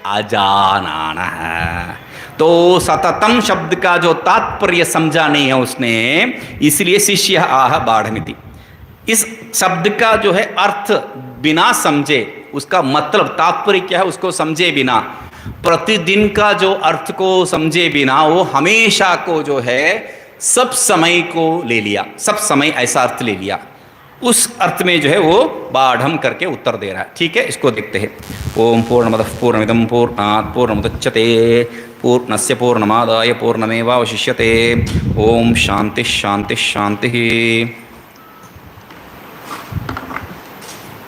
अजानान है। तो सततम शब्द का जो तात्पर्य समझा नहीं है उसने, इसलिए शिष्य आह बाढ़मिति। इस शब्द का जो है अर्थ बिना समझे, उसका मतलब तात्पर्य क्या है उसको समझे बिना, प्रतिदिन का जो अर्थ को समझे बिना, वो हमेशा को जो है सब समय को ले लिया, सब समय ऐसा अर्थ ले लिया, उस अर्थ में जो है वो बाढ़म करके उत्तर दे रहा है। ठीक है, इसको देखते हैं। ओम पूर्णमदः पूर्णमिदं पूर्णात् पूर्णमुदच्यते पूर्णस्य पूर्णमादाय पूर्णमेवावशिष्यते। ओम शांति शांति शांति।